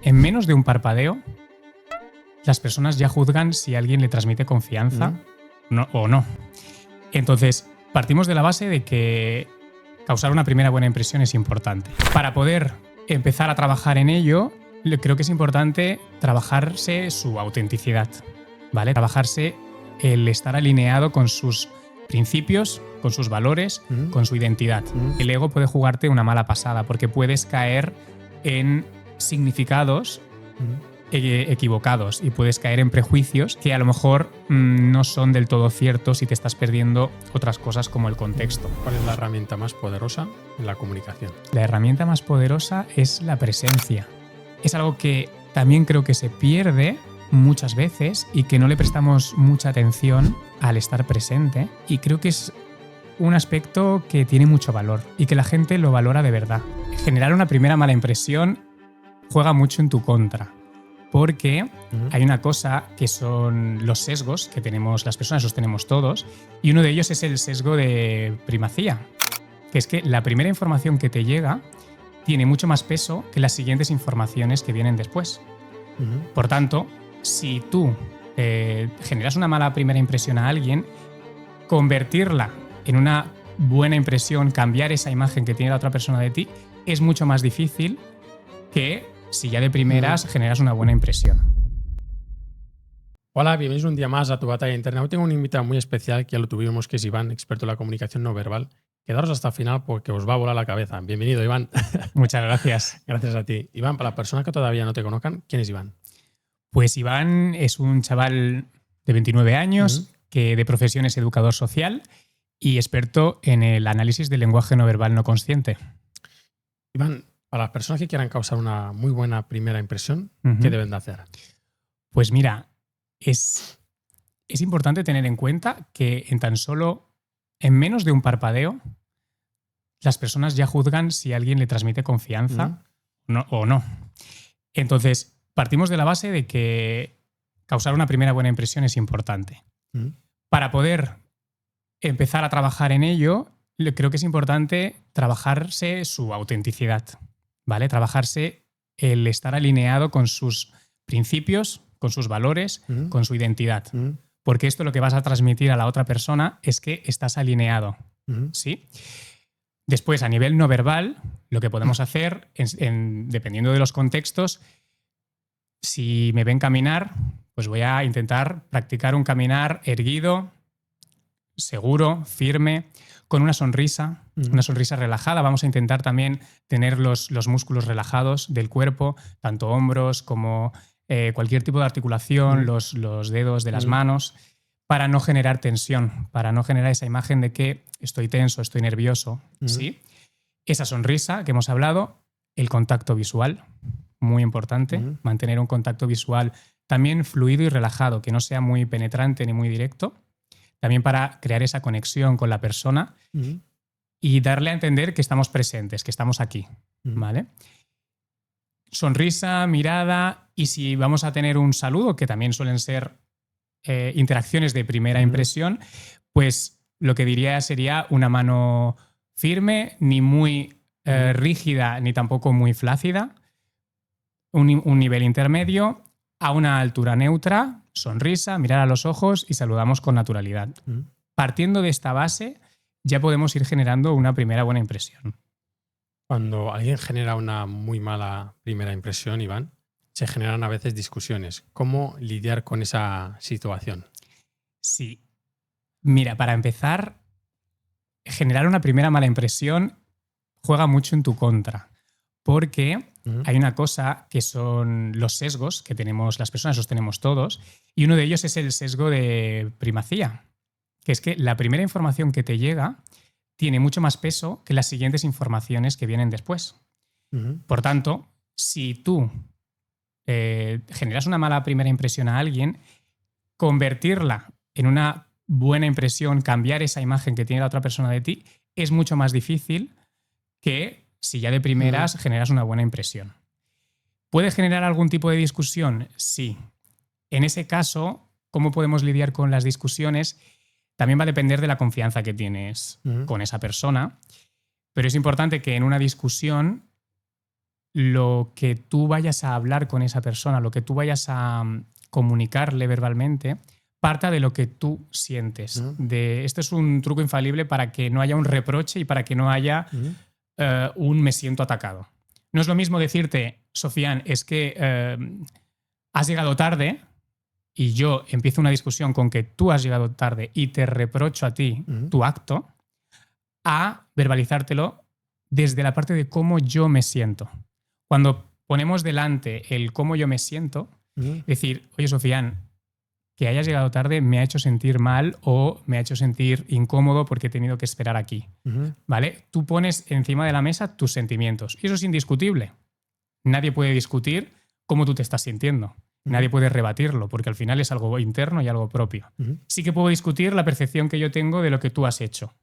En menos de un parpadeo, las personas ya juzgan si alguien le transmite confianza o no. Entonces, partimos de la base de que causar una primera buena impresión es importante. Para poder empezar a trabajar en ello, creo que es importante trabajarse su autenticidad, ¿vale? Trabajarse el estar alineado con sus principios, con sus valores, con su identidad. El ego puede jugarte una mala pasada porque puedes caer en significados equivocados y puedes caer en prejuicios que a lo mejor no son del todo ciertos y te estás perdiendo otras cosas como el contexto. ¿Cuál es la herramienta más poderosa en la comunicación? La herramienta más poderosa es la presencia. Es algo que también creo que se pierde muchas veces y que no le prestamos mucha atención al estar presente, y creo que es un aspecto que tiene mucho valor y que la gente lo valora de verdad. Generar una primera mala impresión juega mucho en tu contra, porque hay una cosa que son los sesgos que tenemos las personas, los tenemos todos, y uno de ellos es el sesgo de primacía, que es que la primera información que te llega tiene mucho más peso que las siguientes informaciones que vienen después. Por tanto, si tú generas una mala primera impresión a alguien, convertirla en una buena impresión, cambiar esa imagen que tiene la otra persona de ti, es mucho más difícil que si ya de primeras generas una buena impresión. Hola, bienvenidos un día más a Tu Batalla Interna. Hoy tengo un invitado muy especial, que ya lo tuvimos, que es Iván, experto en la comunicación no verbal. Quedaros hasta el final porque os va a volar la cabeza. Bienvenido, Iván. Muchas gracias. Gracias a ti. Iván, para las personas que todavía no te conozcan, ¿quién es Iván? Pues Iván es un chaval de 29 años que de profesión es educador social y experto en el análisis del lenguaje no verbal no consciente. Iván, para las personas que quieran causar una muy buena primera impresión, ¿qué deben de hacer? Pues mira, es importante tener en cuenta que en menos de un parpadeo, las personas ya juzgan si alguien le transmite confianza o no. Entonces, partimos de la base de que causar una primera buena impresión es importante. Para poder empezar a trabajar en ello, creo que es importante trabajarse su autenticidad, ¿vale? Trabajarse el estar alineado con sus principios, con sus valores, con su identidad. Porque esto lo que vas a transmitir a la otra persona es que estás alineado, ¿sí? Después, a nivel no verbal, lo que podemos hacer, dependiendo de los contextos, si me ven caminar, pues voy a intentar practicar un caminar erguido, seguro, firme, con una sonrisa relajada. Vamos a intentar también tener los músculos relajados del cuerpo, tanto hombros como cualquier tipo de articulación, los dedos de las manos, para no generar tensión, para no generar esa imagen de que estoy tenso, estoy nervioso. ¿Sí? Esa sonrisa que hemos hablado, el contacto visual, muy importante, mantener un contacto visual también fluido y relajado, que no sea muy penetrante ni muy directo, también para crear esa conexión con la persona y darle a entender que estamos presentes, que estamos aquí, ¿vale? Sonrisa, mirada, y si vamos a tener un saludo, que también suelen ser interacciones de primera impresión, pues lo que diría sería una mano firme, ni muy rígida, ni tampoco muy flácida, un nivel intermedio, a una altura neutra, sonrisa, mirar a los ojos y saludamos con naturalidad. Partiendo de esta base, ya podemos ir generando una primera buena impresión. Cuando alguien genera una muy mala primera impresión, Iván, se generan a veces discusiones. ¿Cómo lidiar con esa situación? Sí. Mira, para empezar, generar una primera mala impresión juega mucho en tu contra, porque hay una cosa que son los sesgos que tenemos las personas, los tenemos todos, y uno de ellos es el sesgo de primacía, que es que la primera información que te llega tiene mucho más peso que las siguientes informaciones que vienen después. Por tanto, si tú generas una mala primera impresión a alguien, convertirla en una buena impresión, cambiar esa imagen que tiene la otra persona de ti, es mucho más difícil que si ya de primeras generas una buena impresión. ¿Puede generar algún tipo de discusión? Sí. En ese caso, ¿cómo podemos lidiar con las discusiones? También va a depender de la confianza que tienes con esa persona, pero es importante que en una discusión lo que tú vayas a hablar con esa persona, lo que tú vayas a comunicarle verbalmente, parta de lo que tú sientes. Este es un truco infalible para que no haya un reproche y para que no haya un me siento atacado. No es lo mismo decirte, Sofian, es que has llegado tarde y yo empiezo una discusión con que tú has llegado tarde y te reprocho a ti tu acto, a verbalizártelo desde la parte de cómo yo me siento. Cuando ponemos delante el cómo yo me siento, decir, oye, Sofian, que hayas llegado tarde me ha hecho sentir mal o me ha hecho sentir incómodo porque he tenido que esperar aquí. ¿Vale? Tú pones encima de la mesa tus sentimientos y eso es indiscutible. Nadie puede discutir cómo tú te estás sintiendo. Nadie puede rebatirlo porque al final es algo interno y algo propio. Sí que puedo discutir la percepción que yo tengo de lo que tú has hecho.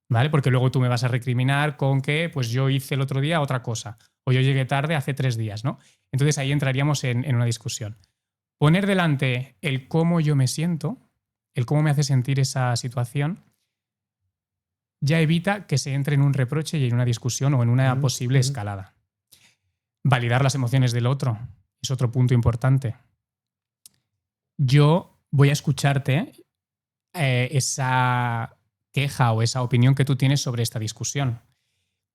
¿Vale? Porque luego tú me vas a recriminar con que pues yo hice el otro día otra cosa o yo llegué tarde hace 3 días, ¿no? Entonces ahí entraríamos en una discusión. Poner delante el cómo yo me siento, el cómo me hace sentir esa situación, ya evita que se entre en un reproche y en una discusión o en una posible escalada. Validar las emociones del otro es otro punto importante. Yo voy a escucharte esa queja o esa opinión que tú tienes sobre esta discusión.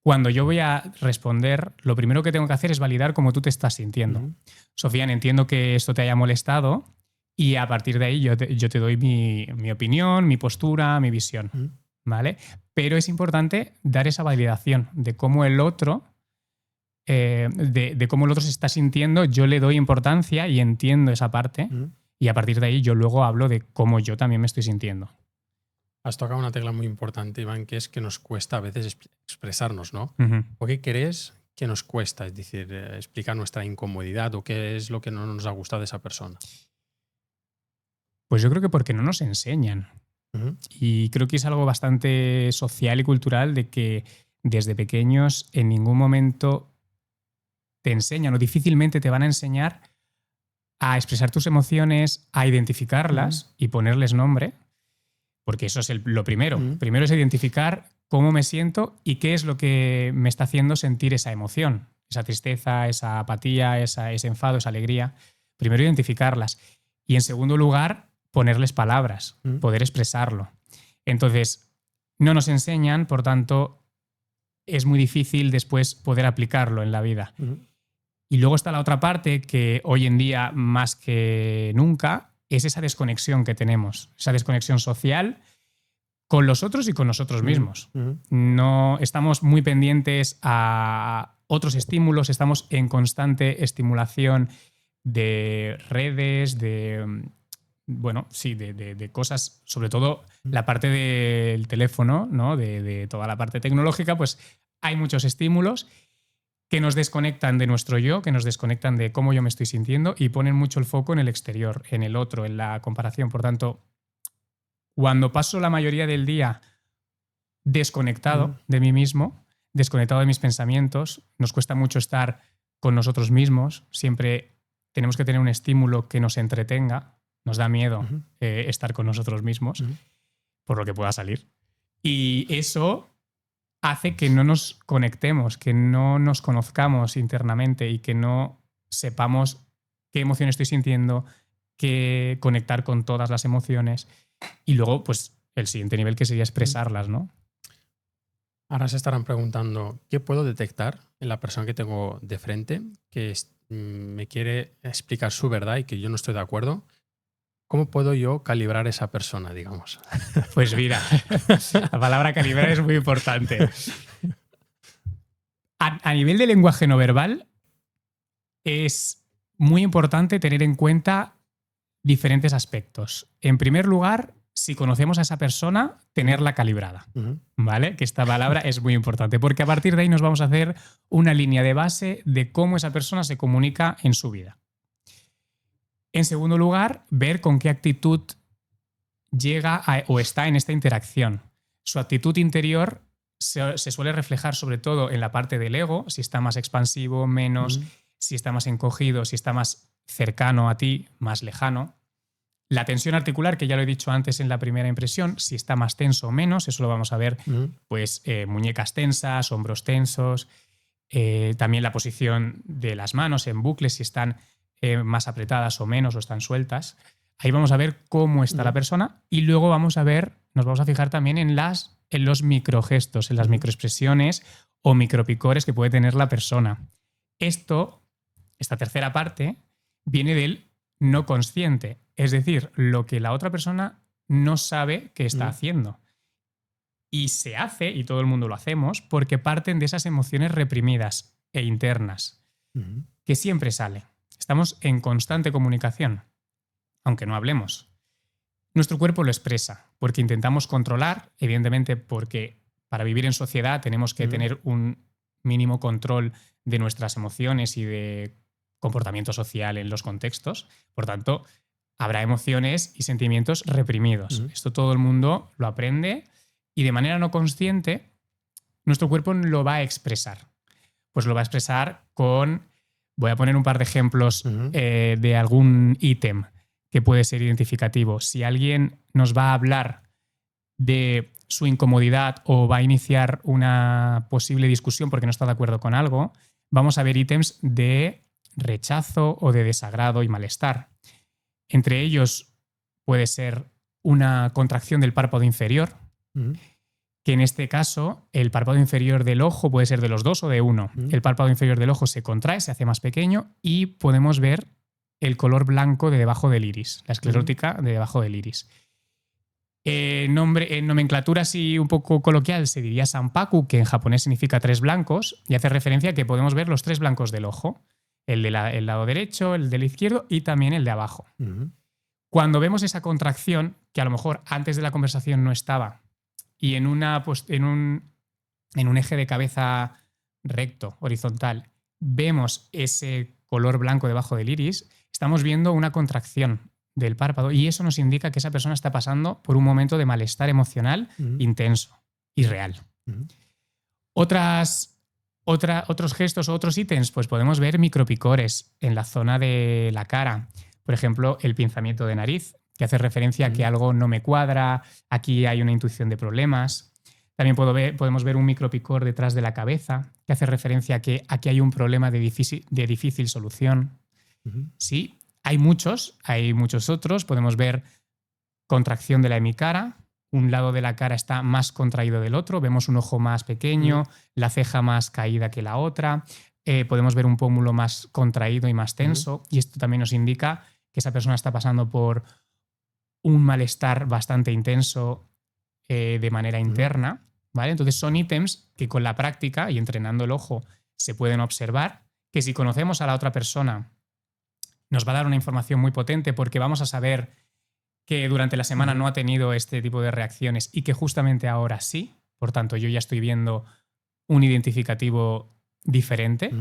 Cuando yo voy a responder, lo primero que tengo que hacer es validar cómo tú te estás sintiendo. Sofian, entiendo que esto te haya molestado y a partir de ahí yo te doy mi opinión, mi postura, mi visión. ¿Vale? Pero es importante dar esa validación de cómo el otro, de cómo el otro se está sintiendo. Yo le doy importancia y entiendo esa parte y a partir de ahí yo luego hablo de cómo yo también me estoy sintiendo. Has tocado una tecla muy importante, Iván, que es que nos cuesta a veces expresarnos, ¿no? ¿Por qué crees que nos cuesta? Es decir, explicar nuestra incomodidad o qué es lo que no nos ha gustado de esa persona. Pues yo creo que porque no nos enseñan. Y creo que es algo bastante social y cultural de que desde pequeños en ningún momento te enseñan o difícilmente te van a enseñar a expresar tus emociones, a identificarlas y ponerles nombre. Porque eso es lo primero. Primero es identificar cómo me siento y qué es lo que me está haciendo sentir esa emoción, esa tristeza, esa apatía, ese enfado, esa alegría. Primero identificarlas. Y en segundo lugar, ponerles palabras, poder expresarlo. Entonces, no nos enseñan, por tanto, es muy difícil después poder aplicarlo en la vida. Y luego está la otra parte que hoy en día, más que nunca, es esa desconexión que tenemos, esa desconexión social con los otros y con nosotros mismos. No estamos muy pendientes a otros estímulos, estamos en constante estimulación de redes, de cosas, sobre todo la parte del teléfono, ¿no? de toda la parte tecnológica, pues hay muchos estímulos que nos desconectan de nuestro yo, que nos desconectan de cómo yo me estoy sintiendo y ponen mucho el foco en el exterior, en el otro, en la comparación. Por tanto, cuando paso la mayoría del día desconectado de mí mismo, desconectado de mis pensamientos, nos cuesta mucho estar con nosotros mismos. Siempre tenemos que tener un estímulo que nos entretenga. Nos da miedo estar con nosotros mismos, por lo que pueda salir. Y eso hace que no nos conectemos, que no nos conozcamos internamente y que no sepamos qué emoción estoy sintiendo, qué conectar con todas las emociones. Y luego, pues, el siguiente nivel que sería expresarlas, ¿no? Ahora se estarán preguntando, ¿qué puedo detectar en la persona que tengo de frente que me quiere explicar su verdad y que yo no estoy de acuerdo? ¿Cómo puedo yo calibrar a esa persona, digamos? Pues mira, la palabra calibrar es muy importante. A nivel de lenguaje no verbal, es muy importante tener en cuenta diferentes aspectos. En primer lugar, si conocemos a esa persona, tenerla calibrada. ¿Vale? Que esta palabra es muy importante, porque a partir de ahí nos vamos a hacer una línea de base de cómo esa persona se comunica en su vida. En segundo lugar, ver con qué actitud llega o está en esta interacción. Su actitud interior se suele reflejar sobre todo en la parte del ego, si está más expansivo, menos, si está más encogido, si está más cercano a ti, más lejano. La tensión articular, que ya lo he dicho antes en la primera impresión, si está más tenso o menos, eso lo vamos a ver, pues muñecas tensas, hombros tensos. También la posición de las manos en bucles, si están más apretadas o menos, o están sueltas. Ahí vamos a ver cómo está la persona y luego nos vamos a fijar también en los microgestos, en las microexpresiones o micropicores que puede tener la persona. Esta tercera parte viene del no consciente, es decir, lo que la otra persona no sabe que está haciendo. Y se hace, y todo el mundo lo hacemos, porque parten de esas emociones reprimidas e internas, que siempre sale. Estamos en constante comunicación, aunque no hablemos. Nuestro cuerpo lo expresa, porque intentamos controlar, evidentemente porque para vivir en sociedad tenemos que tener un mínimo control de nuestras emociones y de comportamiento social en los contextos. Por tanto, habrá emociones y sentimientos reprimidos. Esto todo el mundo lo aprende y de manera no consciente nuestro cuerpo lo va a expresar. Pues lo va a expresar con... Voy a poner un par de ejemplos de algún ítem que puede ser identificativo. Si alguien nos va a hablar de su incomodidad o va a iniciar una posible discusión porque no está de acuerdo con algo, vamos a ver ítems de rechazo o de desagrado y malestar. Entre ellos puede ser una contracción del párpado inferior, que en este caso el párpado inferior del ojo puede ser de los dos o de uno. El párpado inferior del ojo se contrae, se hace más pequeño y podemos ver el color blanco de debajo del iris, la esclerótica de debajo del iris. En nomenclatura así un poco coloquial se diría sanpaku, que en japonés significa tres blancos, y hace referencia a que podemos ver los tres blancos del ojo, el del lado derecho, el del izquierdo y también el de abajo. Cuando vemos esa contracción, que a lo mejor antes de la conversación no estaba, y en un eje de cabeza recto, horizontal, vemos ese color blanco debajo del iris, estamos viendo una contracción del párpado y eso nos indica que esa persona está pasando por un momento de malestar emocional intenso y real. Otros gestos o otros ítems, pues podemos ver micropicores en la zona de la cara. Por ejemplo, el pinzamiento de nariz, que hace referencia a que algo no me cuadra, aquí hay una intuición de problemas. También podemos ver un micropicor detrás de la cabeza, que hace referencia a que aquí hay un problema de difícil solución. Sí, hay muchos otros. Podemos ver contracción de la hemicara. Un lado de la cara está más contraído del otro. Vemos un ojo más pequeño, la ceja más caída que la otra. Podemos ver un pómulo más contraído y más tenso. Y esto también nos indica que esa persona está pasando por un malestar bastante intenso de manera interna. ¿Vale? Entonces son ítems que con la práctica y entrenando el ojo se pueden observar, que si conocemos a la otra persona nos va a dar una información muy potente porque vamos a saber que durante la semana no ha tenido este tipo de reacciones y que justamente ahora sí. Por tanto, yo ya estoy viendo un identificativo diferente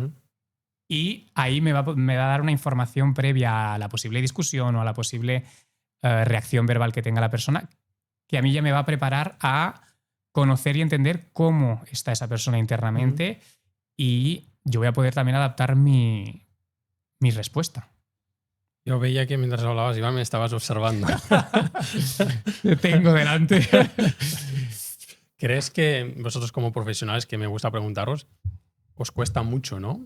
y ahí me va a dar una información previa a la posible discusión o a la posible reacción verbal que tenga la persona, que a mí ya me va a preparar a conocer y entender cómo está esa persona internamente y yo voy a poder también adaptar mi respuesta. Yo veía que mientras hablabas, Iván, me estabas observando. Te tengo delante. ¿Crees que vosotros como profesionales, que me gusta preguntaros, os cuesta mucho, ¿no?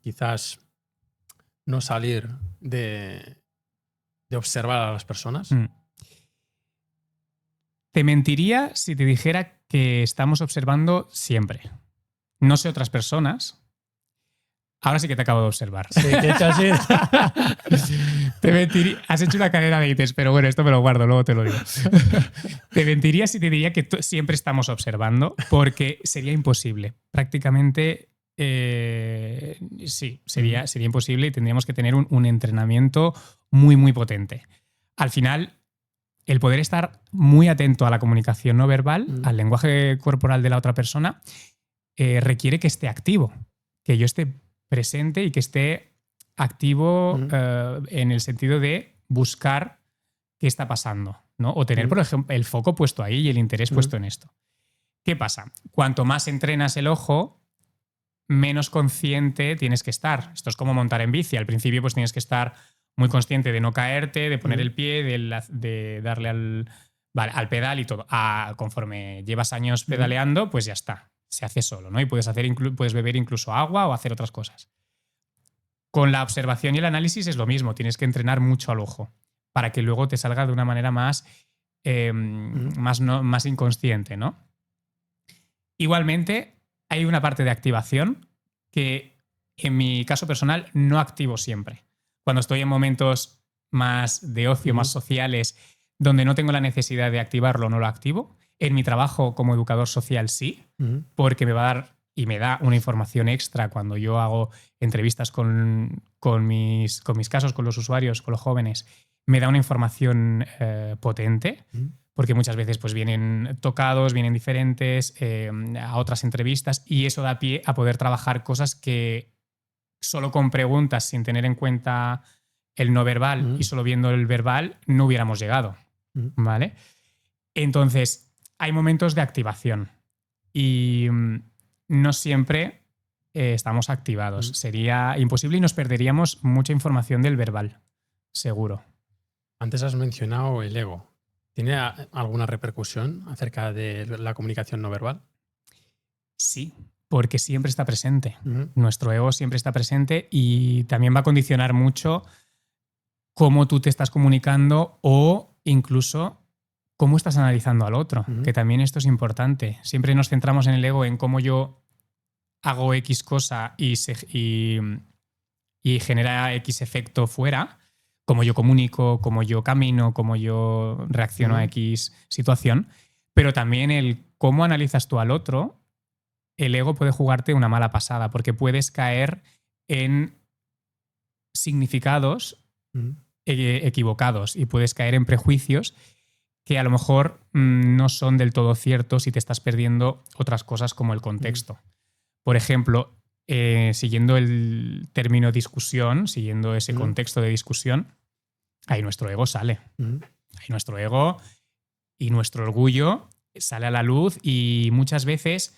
Quizás no salir de observar a las personas. Te mentiría si te dijera que estamos observando siempre. No sé otras personas. Ahora sí que te acabo de observar. Sí, que he hecho así. Te mentiría. Has hecho una cadena de ítems, pero bueno, esto me lo guardo, luego te lo digo. Te mentiría si te diría que siempre estamos observando, porque sería imposible. Prácticamente sí, sería imposible y tendríamos que tener un entrenamiento muy, muy potente. Al final, el poder estar muy atento a la comunicación no verbal, al lenguaje corporal de la otra persona, requiere que esté activo, que yo esté presente y que esté activo en el sentido de buscar qué está pasando, ¿no? O tener, por ejemplo, el foco puesto ahí y el interés puesto en esto. ¿Qué pasa? Cuanto más entrenas el ojo, menos consciente tienes que estar. Esto es como montar en bici. Al principio pues tienes que estar muy consciente de no caerte, de poner el pie, de darle al pedal y todo. Conforme llevas años pedaleando, pues ya está. se hace solo, ¿no? Y puedes beber incluso agua o hacer otras cosas. Con la observación y el análisis es lo mismo, tienes que entrenar mucho al ojo para que luego te salga de una manera más inconsciente, ¿no? Igualmente, hay una parte de activación que en mi caso personal no activo siempre. Cuando estoy en momentos más de ocio, más sociales, donde no tengo la necesidad de activarlo, no lo activo. En mi trabajo como educador social sí, porque me va a dar y me da una información extra cuando yo hago entrevistas con mis casos, con los usuarios, con los jóvenes. Me da una información potente, porque muchas veces pues, vienen tocados, vienen diferentes a otras entrevistas, y eso da pie a poder trabajar cosas que solo con preguntas, sin tener en cuenta el no verbal y solo viendo el verbal, no hubiéramos llegado. ¿Vale? Entonces, hay momentos de activación y no siempre estamos activados. Sería imposible y nos perderíamos mucha información del verbal, seguro. Antes has mencionado el ego. ¿Tiene alguna repercusión acerca de la comunicación no verbal? Sí, porque siempre está presente. Nuestro ego siempre está presente y también va a condicionar mucho cómo tú te estás comunicando o incluso cómo estás analizando al otro, que también esto es importante. Siempre nos centramos en el ego, en cómo yo hago X cosa y genera X efecto fuera, cómo yo comunico, cómo yo camino, cómo yo reacciono a X situación, pero también el cómo analizas tú al otro. El ego puede jugarte una mala pasada porque puedes caer en significados equivocados y puedes caer en prejuicios que a lo mejor no son del todo ciertos y te estás perdiendo otras cosas como el contexto. Por ejemplo, siguiendo el término discusión, siguiendo ese contexto de discusión, ahí nuestro ego sale. Ahí nuestro ego y nuestro orgullo sale a la luz y muchas veces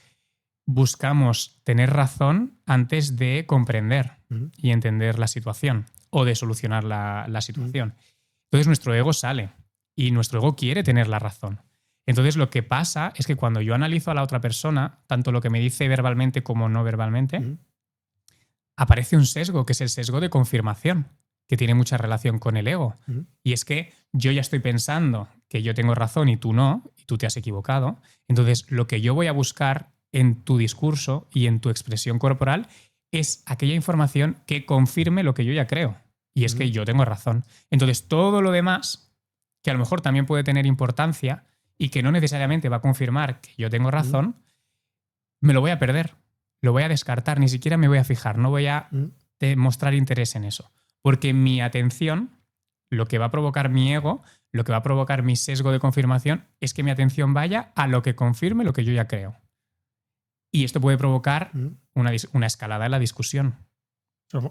buscamos tener razón antes de comprender y entender la situación o de solucionar la situación. Entonces nuestro ego sale y nuestro ego quiere tener la razón. Entonces lo que pasa es que cuando yo analizo a la otra persona, tanto lo que me dice verbalmente como no verbalmente, aparece un sesgo, que es el sesgo de confirmación, que tiene mucha relación con el ego. Y es que yo ya estoy pensando que yo tengo razón y tú no, y tú te has equivocado. Entonces lo que yo voy a buscar en tu discurso y en tu expresión corporal es aquella información que confirme lo que yo ya creo. Y es que yo tengo razón. Entonces todo lo demás, que a lo mejor también puede tener importancia y que no necesariamente va a confirmar que yo tengo razón, me lo voy a perder, lo voy a descartar, ni siquiera me voy a fijar, no voy a mostrar interés en eso. Porque mi atención, lo que va a provocar mi ego, lo que va a provocar mi sesgo de confirmación, es que mi atención vaya a lo que confirme lo que yo ya creo. Y esto puede provocar una escalada en la discusión.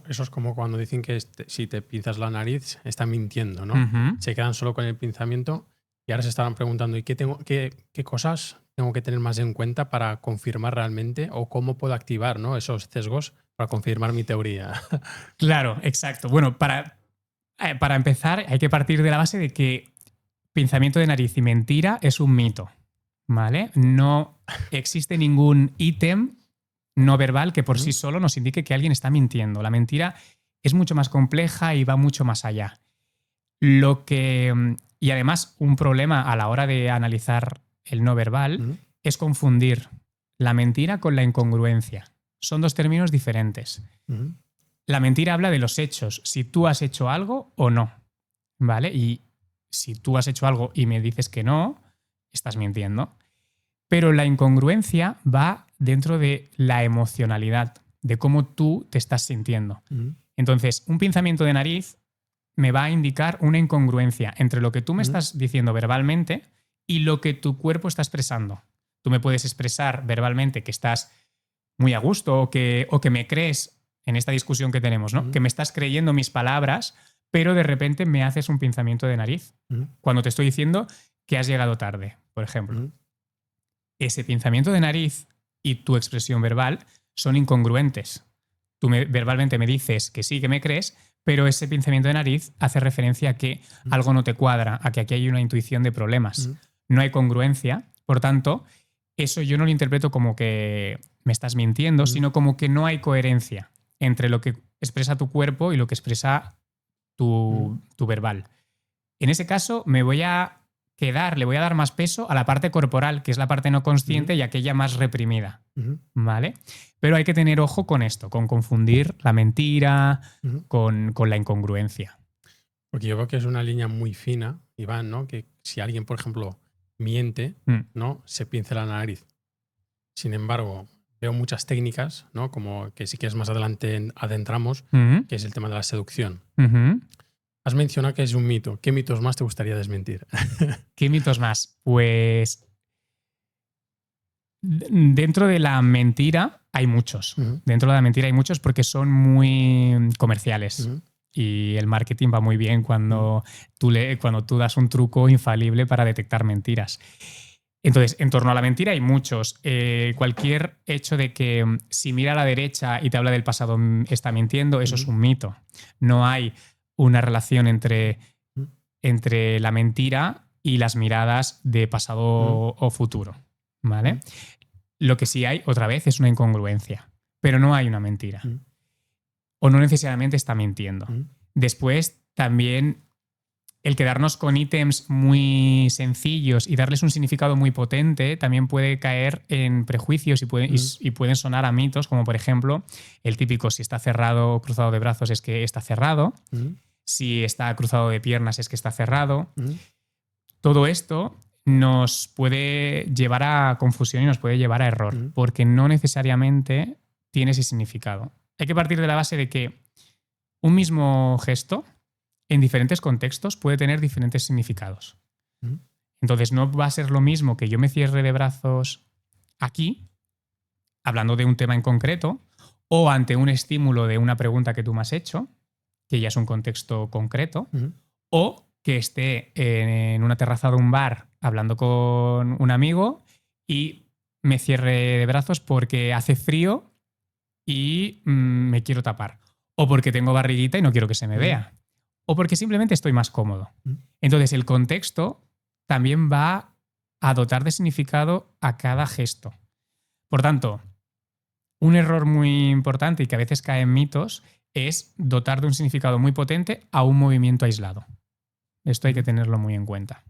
Eso es como cuando dicen que si te pinzas la nariz, están mintiendo, ¿no? Se quedan solo con el pinzamiento y ahora se estarán preguntando ¿y qué cosas tengo que tener más en cuenta para confirmar realmente o cómo puedo activar, ¿no?, esos sesgos para confirmar mi teoría? Claro, exacto. Bueno, para empezar hay que partir de la base de que pinzamiento de nariz y mentira es un mito, ¿vale? No existe ningún ítem no verbal que por sí solo nos indique que alguien está mintiendo. La mentira es mucho más compleja y va mucho más allá. Y además, un problema a la hora de analizar el no verbal es confundir la mentira con la incongruencia. Son dos términos diferentes. La mentira habla de los hechos, si tú has hecho algo o no, ¿vale? Y si tú has hecho algo y me dices que no, estás mintiendo. Pero la incongruencia va dentro de la emocionalidad, de cómo tú te estás sintiendo. Entonces, un pinzamiento de nariz me va a indicar una incongruencia entre lo que tú me estás diciendo verbalmente y lo que tu cuerpo está expresando. Tú me puedes expresar verbalmente que estás muy a gusto o que me crees en esta discusión que tenemos, ¿no? Que me estás creyendo mis palabras, pero de repente me haces un pinzamiento de nariz cuando te estoy diciendo que has llegado tarde, por ejemplo. Ese pinzamiento de nariz y tu expresión verbal son incongruentes. Tú verbalmente me dices que sí, que me crees, pero ese pinzamiento de nariz hace referencia a que algo no te cuadra, a que aquí hay una intuición de problemas. No hay congruencia, por tanto, eso yo no lo interpreto como que me estás mintiendo, sino como que no hay coherencia entre lo que expresa tu cuerpo y lo que expresa tu verbal. En ese caso le voy a dar más peso a la parte corporal, que es la parte no consciente y aquella más reprimida. ¿Vale? Pero hay que tener ojo con esto, con confundir la mentira con la incongruencia. Porque yo veo que es una línea muy fina, Iván, ¿no? Que si alguien, por ejemplo, miente, ¿no? Se pincela la nariz. Sin embargo, veo muchas técnicas, ¿no? Como que si quieres más adelante adentramos, que es el tema de la seducción. Has mencionado que es un mito. ¿Qué mitos más te gustaría desmentir? ¿Qué mitos más? Pues dentro de la mentira hay muchos. Dentro de la mentira hay muchos porque son muy comerciales. Y el marketing va muy bien cuando tú das un truco infalible para detectar mentiras. Entonces, en torno a la mentira hay muchos. Cualquier hecho de que si mira a la derecha y te habla del pasado está mintiendo, eso es un mito. No hay una relación entre la mentira y las miradas de pasado o futuro. ¿Vale? Lo que sí hay, otra vez, es una incongruencia. Pero no hay una mentira. O no necesariamente está mintiendo. Después, también el quedarnos con ítems muy sencillos y darles un significado muy potente también puede caer en prejuicios y pueden sonar a mitos, como por ejemplo el típico: si está cerrado o cruzado de brazos es que está cerrado, si está cruzado de piernas es que está cerrado. Todo esto nos puede llevar a confusión y nos puede llevar a error, porque no necesariamente tiene ese significado. Hay que partir de la base de que un mismo gesto en diferentes contextos puede tener diferentes significados. Entonces no va a ser lo mismo que yo me cierre de brazos aquí, hablando de un tema en concreto, o ante un estímulo de una pregunta que tú me has hecho, que ya es un contexto concreto, o que esté en una terraza de un bar hablando con un amigo y me cierre de brazos porque hace frío y me quiero tapar. O porque tengo barriguita y no quiero que se me vea. O porque simplemente estoy más cómodo. Entonces, el contexto también va a dotar de significado a cada gesto. Por tanto, un error muy importante y que a veces cae en mitos es dotar de un significado muy potente a un movimiento aislado. Esto hay que tenerlo muy en cuenta.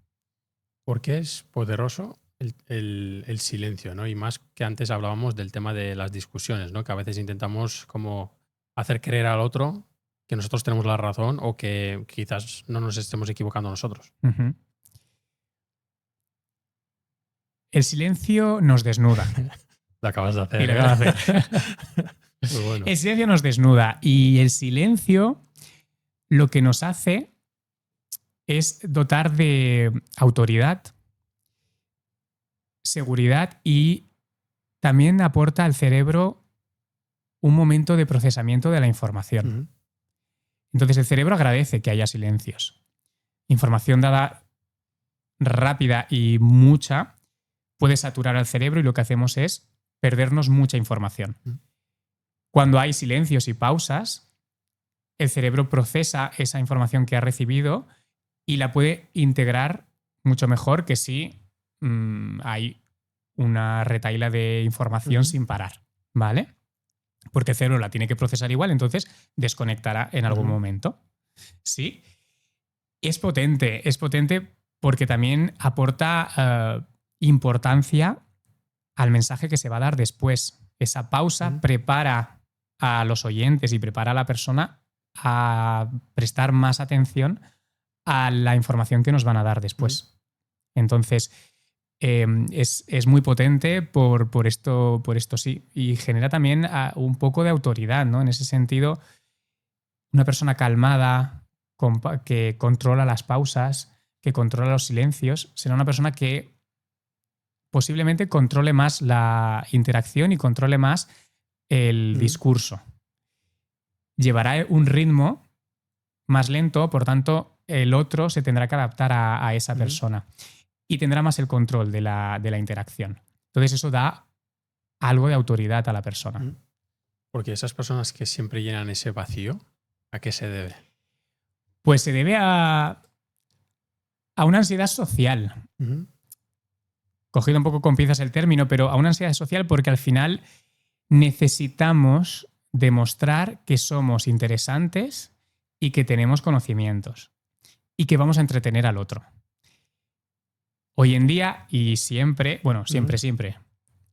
Porque es poderoso el silencio, ¿no? Y más que antes hablábamos del tema de las discusiones, ¿no? Que a veces intentamos como hacer creer al otro que nosotros tenemos la razón o que quizás no nos estemos equivocando nosotros. El silencio nos desnuda. Lo acabas de hacer. Y lo acabas de hacer. Muy bueno. El silencio nos desnuda y el silencio lo que nos hace es dotar de autoridad, seguridad y también aporta al cerebro un momento de procesamiento de la información. Entonces el cerebro agradece que haya silencios. Información dada rápida y mucha puede saturar al cerebro y lo que hacemos es perdernos mucha información. Cuando hay silencios y pausas, el cerebro procesa esa información que ha recibido y la puede integrar mucho mejor que si hay una retahíla de información sin parar, ¿vale? Porque el cerebro la tiene que procesar igual, entonces desconectará en algún momento. ¿Sí? Es potente porque también aporta importancia al mensaje que se va a dar después. Esa pausa prepara a los oyentes y prepara a la persona a prestar más atención a la información que nos van a dar después. Entonces, es muy potente por esto sí. Y genera también un poco de autoridad, ¿no? En ese sentido, una persona calmada, que controla las pausas, que controla los silencios, será una persona que posiblemente controle más la interacción y controle más el discurso. Llevará un ritmo más lento, por tanto, el otro se tendrá que adaptar a esa persona y tendrá más el control de la interacción. Entonces eso da algo de autoridad a la persona. Porque esas personas que siempre llenan ese vacío, ¿a qué se debe? Pues se debe a una ansiedad social. cogido un poco con pinzas el término, pero a una ansiedad social porque al final necesitamos demostrar que somos interesantes y que tenemos conocimientos y que vamos a entretener al otro. Hoy en día y siempre, bueno, siempre,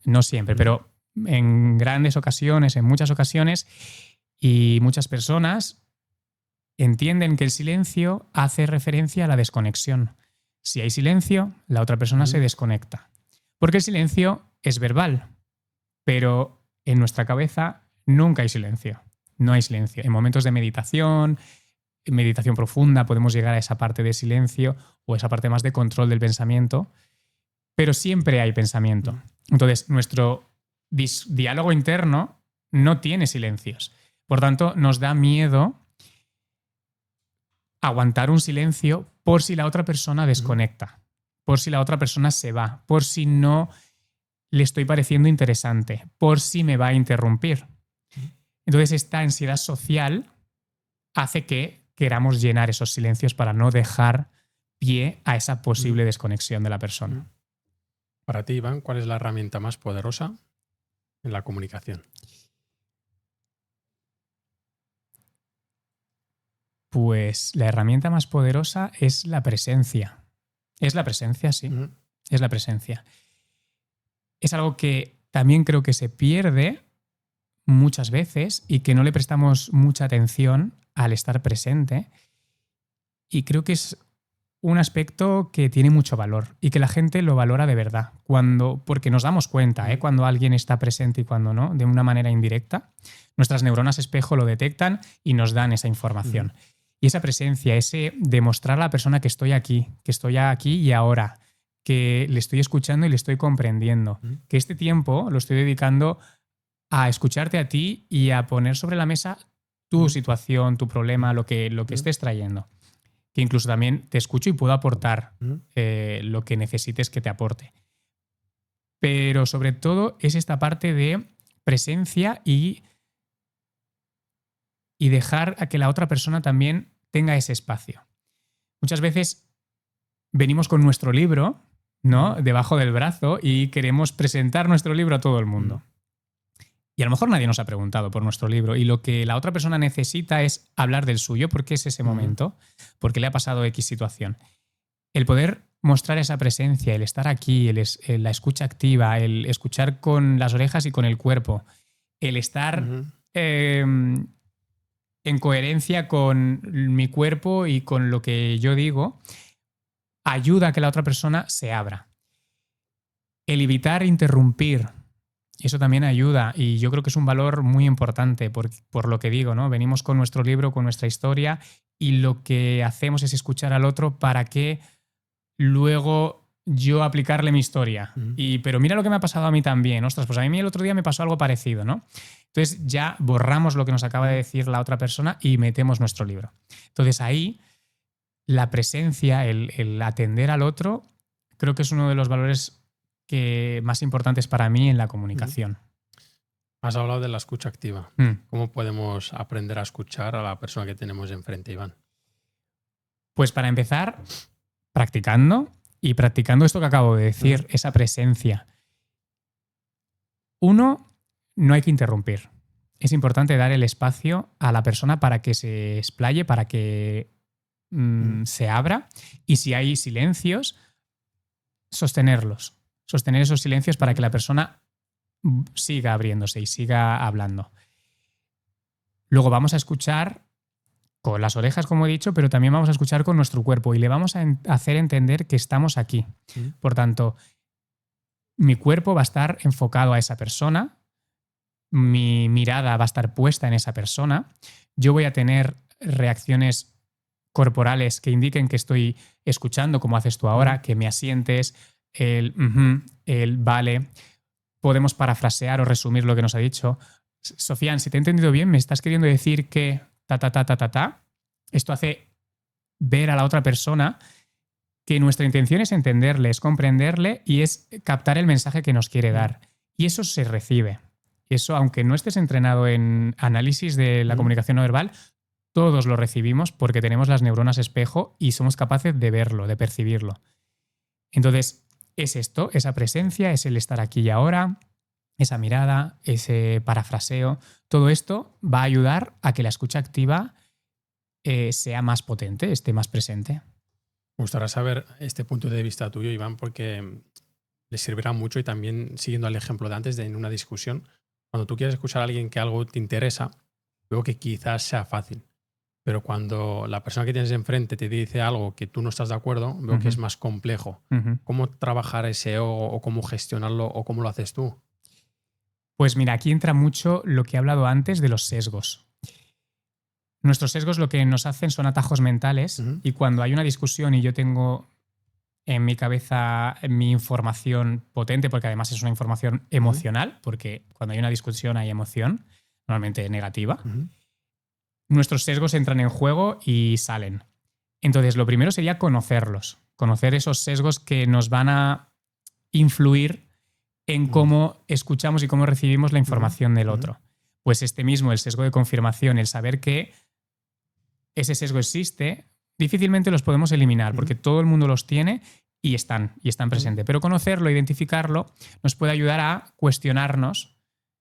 no siempre, pero en grandes ocasiones, en muchas ocasiones, y muchas personas entienden que el silencio hace referencia a la desconexión. Si hay silencio, la otra persona se desconecta. Porque el silencio es verbal, pero en nuestra cabeza nunca hay silencio. No hay silencio. En momentos de meditación profunda, podemos llegar a esa parte de silencio o esa parte más de control del pensamiento, pero siempre hay pensamiento. Entonces, nuestro diálogo interno no tiene silencios. Por tanto, nos da miedo aguantar un silencio por si la otra persona desconecta, por si la otra persona se va, por si no le estoy pareciendo interesante, por si me va a interrumpir. Entonces, esta ansiedad social hace que queramos llenar esos silencios para no dejar pie a esa posible desconexión de la persona. Para ti, Iván, ¿cuál es la herramienta más poderosa en la comunicación? Pues la herramienta más poderosa es la presencia. Es la presencia, sí. Es la presencia. Es algo que también creo que se pierde muchas veces y que no le prestamos mucha atención al estar presente. Y creo que es un aspecto que tiene mucho valor y que la gente lo valora de verdad. Porque nos damos cuenta, cuando alguien está presente y cuando no, de una manera indirecta. Nuestras neuronas espejo lo detectan y nos dan esa información. Y esa presencia, ese demostrar a la persona que estoy aquí y ahora, que le estoy escuchando y le estoy comprendiendo, que este tiempo lo estoy dedicando a escucharte a ti y a poner sobre la mesa tu situación, tu problema, lo que estés trayendo. Que incluso también te escucho y puedo aportar lo que necesites que te aporte. Pero sobre todo es esta parte de presencia y dejar a que la otra persona también tenga ese espacio. Muchas veces venimos con nuestro libro, ¿no?, debajo del brazo y queremos presentar nuestro libro a todo el mundo. Y a lo mejor nadie nos ha preguntado por nuestro libro y lo que la otra persona necesita es hablar del suyo porque es ese momento, porque le ha pasado X situación. El poder mostrar esa presencia, el estar aquí, la escucha activa, el escuchar con las orejas y con el cuerpo, el estar en coherencia con mi cuerpo y con lo que yo digo, ayuda a que la otra persona se abra. El evitar interrumpir, eso también ayuda y yo creo que es un valor muy importante por lo que digo, ¿no? Venimos con nuestro libro, con nuestra historia y lo que hacemos es escuchar al otro para que luego yo aplicarle mi historia. Pero mira lo que me ha pasado a mí también. Ostras, pues a mí el otro día me pasó algo parecido, ¿no? Entonces ya borramos lo que nos acaba de decir la otra persona y metemos nuestro libro. Entonces ahí la presencia, el atender al otro, creo que es uno de los valores más importantes para mí en la comunicación. Has hablado de la escucha activa. ¿Cómo podemos aprender a escuchar a la persona que tenemos enfrente, Iván? Pues para empezar, practicando esto que acabo de decir, esa presencia. Uno, no hay que interrumpir. Es importante dar el espacio a la persona para que se explaye, para que se abra y si hay silencios, sostenerlos. Sostener esos silencios para que la persona siga abriéndose y siga hablando. Luego vamos a escuchar con las orejas, como he dicho, pero también vamos a escuchar con nuestro cuerpo y le vamos a hacer entender que estamos aquí. Por tanto, mi cuerpo va a estar enfocado a esa persona, mi mirada va a estar puesta en esa persona, yo voy a tener reacciones corporales que indiquen que estoy escuchando, como haces tú ahora, que me asientes, el vale. Podemos parafrasear o resumir lo que nos ha dicho. Sofian, si te he entendido bien, me estás queriendo decir que Esto hace ver a la otra persona que nuestra intención es entenderle, es comprenderle y es captar el mensaje que nos quiere dar. Y eso se recibe. Eso, aunque no estés entrenado en análisis de la comunicación no verbal, todos lo recibimos porque tenemos las neuronas espejo y somos capaces de verlo, de percibirlo. Entonces, es esto, esa presencia, es el estar aquí y ahora, esa mirada, ese parafraseo. Todo esto va a ayudar a que la escucha activa sea más potente, esté más presente. Me gustaría saber este punto de vista tuyo, Iván, porque le servirá mucho y también siguiendo el ejemplo de antes, en una discusión, cuando tú quieres escuchar a alguien que algo te interesa, veo que quizás sea fácil. Pero cuando la persona que tienes enfrente te dice algo que tú no estás de acuerdo, veo que es más complejo. ¿Cómo trabajar ese ego o cómo gestionarlo o cómo lo haces tú? Pues mira, aquí entra mucho lo que he hablado antes de los sesgos. Nuestros sesgos lo que nos hacen son atajos mentales y cuando hay una discusión y yo tengo en mi cabeza mi información potente, porque además es una información emocional, porque cuando hay una discusión hay emoción, normalmente negativa, nuestros sesgos entran en juego y salen. Entonces, lo primero sería conocerlos, conocer esos sesgos que nos van a influir en cómo escuchamos y cómo recibimos la información del otro. Pues este mismo, el sesgo de confirmación, el saber que ese sesgo existe, difícilmente los podemos eliminar porque todo el mundo los tiene y están presentes. Pero conocerlo, identificarlo, nos puede ayudar a cuestionarnos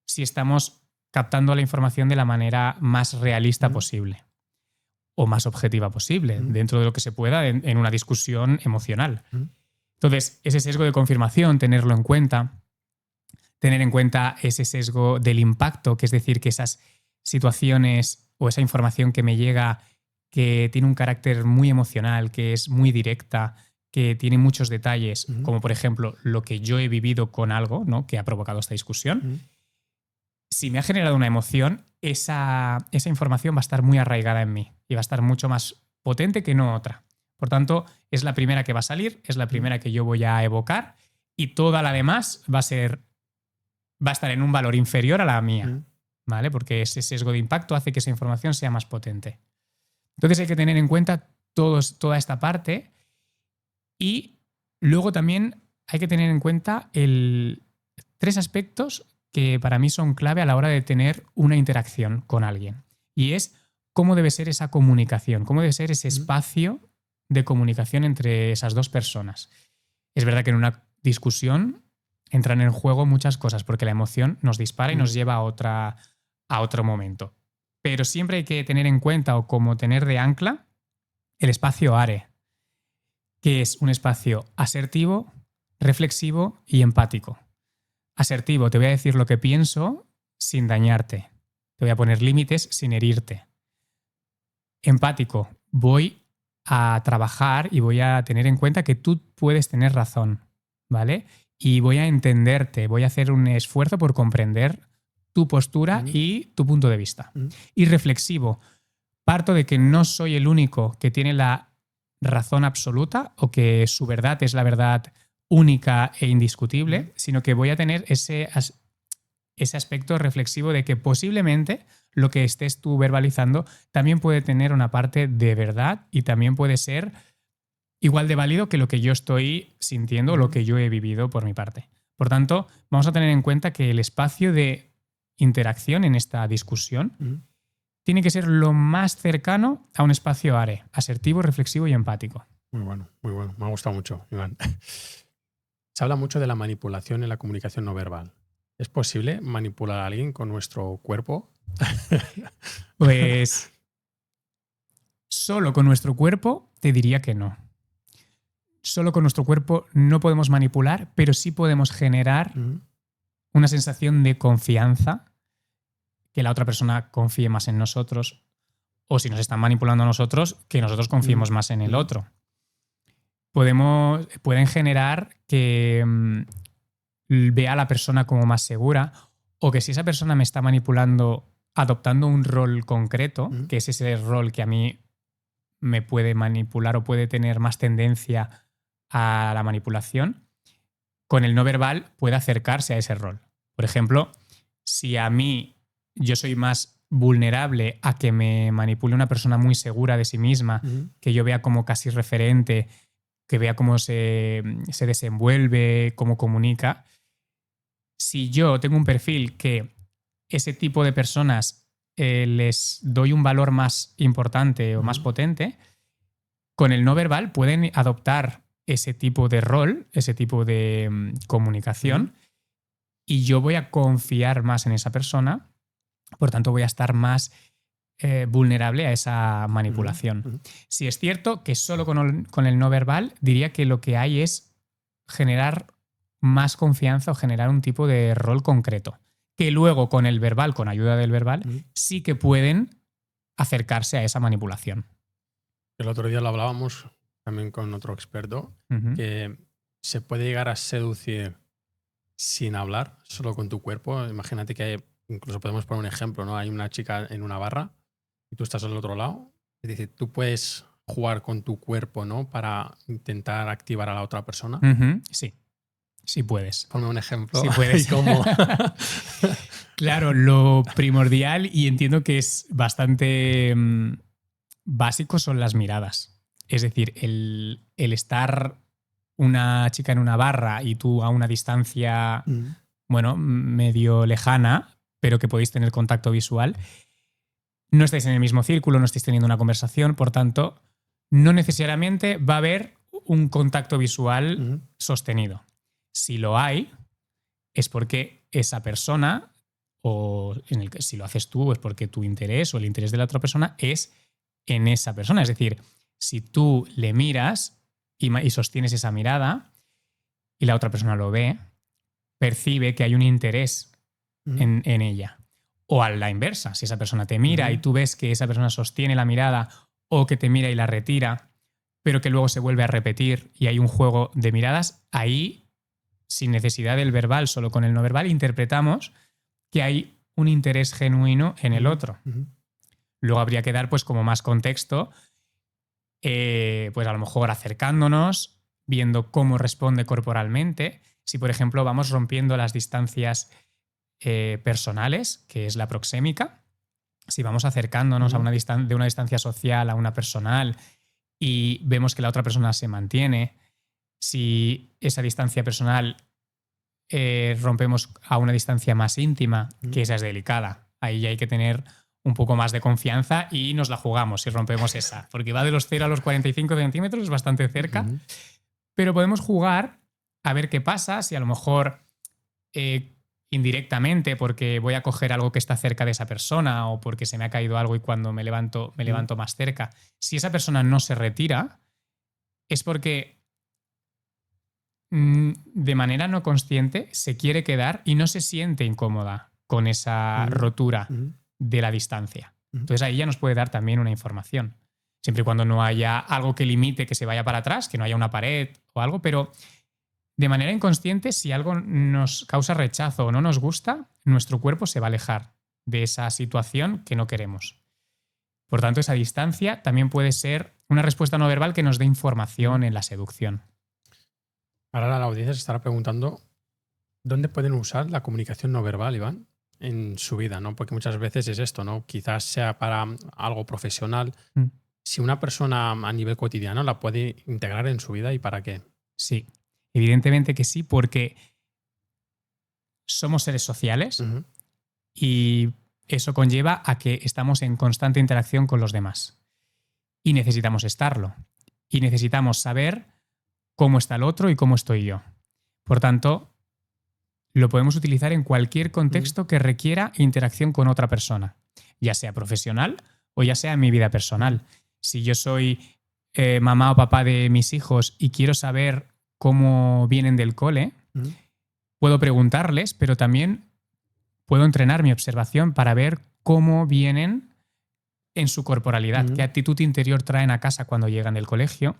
si estamos captando la información de la manera más realista posible o más objetiva posible, dentro de lo que se pueda en una discusión emocional. Entonces, ese sesgo de confirmación, tenerlo en cuenta, tener en cuenta ese sesgo del impacto, que es decir, que esas situaciones o esa información que me llega que tiene un carácter muy emocional, que es muy directa, que tiene muchos detalles, como por ejemplo lo que yo he vivido con algo, ¿no?, que ha provocado esta discusión. Si me ha generado una emoción, esa información va a estar muy arraigada en mí y va a estar mucho más potente que no otra. Por tanto, es la primera que va a salir, es la primera que yo voy a evocar y toda la demás va a estar en un valor inferior a la mía, ¿vale? Porque ese sesgo de impacto hace que esa información sea más potente. Entonces hay que tener en cuenta toda esta parte y luego también hay que tener en cuenta 3 aspectos que para mí son clave a la hora de tener una interacción con alguien. Y es cómo debe ser esa comunicación, cómo debe ser ese espacio de comunicación entre esas dos personas. Es verdad que en una discusión entran en juego muchas cosas porque la emoción nos dispara y nos lleva a otro momento. Pero siempre hay que tener en cuenta o como tener de ancla el espacio ARE, que es un espacio asertivo, reflexivo y empático. Asertivo, te voy a decir lo que pienso sin dañarte. Te voy a poner límites sin herirte. Empático, voy a trabajar y voy a tener en cuenta que tú puedes tener razón, ¿vale? Y voy a entenderte, voy a hacer un esfuerzo por comprender tu postura y tu punto de vista. Y reflexivo, parto de que no soy el único que tiene la razón absoluta o que su verdad es la verdad única e indiscutible, sino que voy a tener ese aspecto reflexivo de que posiblemente lo que estés tú verbalizando también puede tener una parte de verdad y también puede ser igual de válido que lo que yo estoy sintiendo o lo que yo he vivido por mi parte. Por tanto, vamos a tener en cuenta que el espacio de interacción en esta discusión tiene que ser lo más cercano a un espacio ARE, asertivo, reflexivo y empático. Muy bueno, muy bueno. Me ha gustado mucho, Iván. Se habla mucho de la manipulación en la comunicación no verbal. ¿Es posible manipular a alguien con nuestro cuerpo? Pues solo con nuestro cuerpo te diría que no. Solo con nuestro cuerpo no podemos manipular, pero sí podemos generar una sensación de confianza, que la otra persona confíe más en nosotros, o si nos están manipulando a nosotros, que nosotros confiemos más en el otro. Pueden generar que vea a la persona como más segura, o que si esa persona me está manipulando adoptando un rol concreto, que es ese rol que a mí me puede manipular o puede tener más tendencia a la manipulación, con el no verbal puede acercarse a ese rol. Por ejemplo, si a mí yo soy más vulnerable a que me manipule una persona muy segura de sí misma, que yo vea como casi referente, que vea cómo se desenvuelve, cómo comunica. Si yo tengo un perfil que ese tipo de personas les doy un valor más importante o más potente, con el no verbal pueden adoptar ese tipo de rol, ese tipo de comunicación, y yo voy a confiar más en esa persona, por tanto voy a estar más vulnerable a esa manipulación. Si es cierto que solo con el no verbal diría que lo que hay es generar más confianza o generar un tipo de rol concreto, que luego con el verbal, con ayuda del verbal, sí que pueden acercarse a esa manipulación. El otro día lo hablábamos también con otro experto, que se puede llegar a seducir sin hablar, solo con tu cuerpo. Imagínate que incluso podemos poner un ejemplo, ¿no? Hay una chica en una barra y tú estás al otro lado. Es decir, tú puedes jugar con tu cuerpo, ¿no? Para intentar activar a la otra persona. Sí, sí puedes. Ponme un ejemplo. Sí puedes. ¿Cómo? Claro, lo primordial, y entiendo que es bastante básico, son las miradas. Es decir, el estar una chica en una barra y tú a una distancia, bueno, medio lejana, pero que podéis tener contacto visual, no estáis en el mismo círculo, no estáis teniendo una conversación, por tanto, no necesariamente va a haber un contacto visual sostenido. Si lo hay, es porque esa persona, o si lo haces tú, es porque tu interés o el interés de la otra persona es en esa persona. Es decir, si tú le miras y sostienes esa mirada y la otra persona lo ve, percibe que hay un interés en ella. O a la inversa, si esa persona te mira y tú ves que esa persona sostiene la mirada o que te mira y la retira, pero que luego se vuelve a repetir y hay un juego de miradas, ahí, sin necesidad del verbal, solo con el no verbal, interpretamos que hay un interés genuino en el otro. Luego habría que dar pues como más contexto, pues a lo mejor acercándonos, viendo cómo responde corporalmente. Si, por ejemplo, vamos rompiendo las distancias personales, que es la proxémica, si vamos acercándonos a de una distancia social a una personal y vemos que la otra persona se mantiene, si esa distancia personal rompemos a una distancia más íntima, que esa es delicada, ahí hay que tener un poco más de confianza y nos la jugamos si rompemos esa, porque va de los 0 a los 45 centímetros, es bastante cerca, pero podemos jugar a ver qué pasa, si a lo mejor indirectamente, porque voy a coger algo que está cerca de esa persona o porque se me ha caído algo y cuando me levanto más cerca. Si esa persona no se retira, es porque de manera no consciente se quiere quedar y no se siente incómoda con esa rotura de la distancia. Entonces ahí ya nos puede dar también una información. Siempre y cuando no haya algo que limite que se vaya para atrás, que no haya una pared o algo, pero de manera inconsciente, si algo nos causa rechazo o no nos gusta, nuestro cuerpo se va a alejar de esa situación que no queremos. Por tanto, esa distancia también puede ser una respuesta no verbal que nos dé información en la seducción. Ahora la audiencia se estará preguntando ¿dónde pueden usar la comunicación no verbal, Iván, en su vida? ¿No? Porque muchas veces es esto, ¿no? Quizás sea para algo profesional. Si una persona a nivel cotidiano la puede integrar en su vida, ¿y para qué? Sí. Evidentemente que sí, porque somos seres sociales y eso conlleva a que estamos en constante interacción con los demás. Y necesitamos estarlo. Y necesitamos saber cómo está el otro y cómo estoy yo. Por tanto, lo podemos utilizar en cualquier contexto que requiera interacción con otra persona, ya sea profesional o ya sea en mi vida personal. Si yo soy mamá o papá de mis hijos y quiero saber cómo vienen del cole, puedo preguntarles, pero también puedo entrenar mi observación para ver cómo vienen en su corporalidad, qué actitud interior traen a casa cuando llegan del colegio,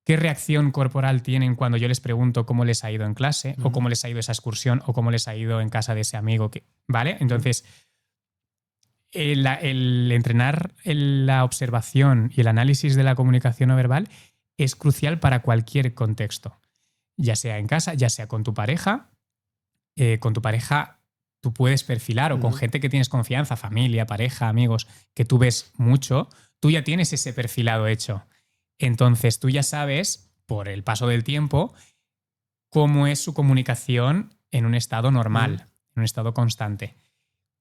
qué reacción corporal tienen cuando yo les pregunto cómo les ha ido en clase o cómo les ha ido esa excursión o cómo les ha ido en casa de ese amigo. ¿Vale? Entonces, el entrenar la observación y el análisis de la comunicación no verbal es crucial para cualquier contexto, ya sea en casa, ya sea con tu pareja. Con tu pareja tú puedes perfilar o con gente que tienes confianza, familia, pareja, amigos, que tú ves mucho, tú ya tienes ese perfilado hecho. Entonces tú ya sabes, por el paso del tiempo, cómo es su comunicación en un estado normal, en un estado constante.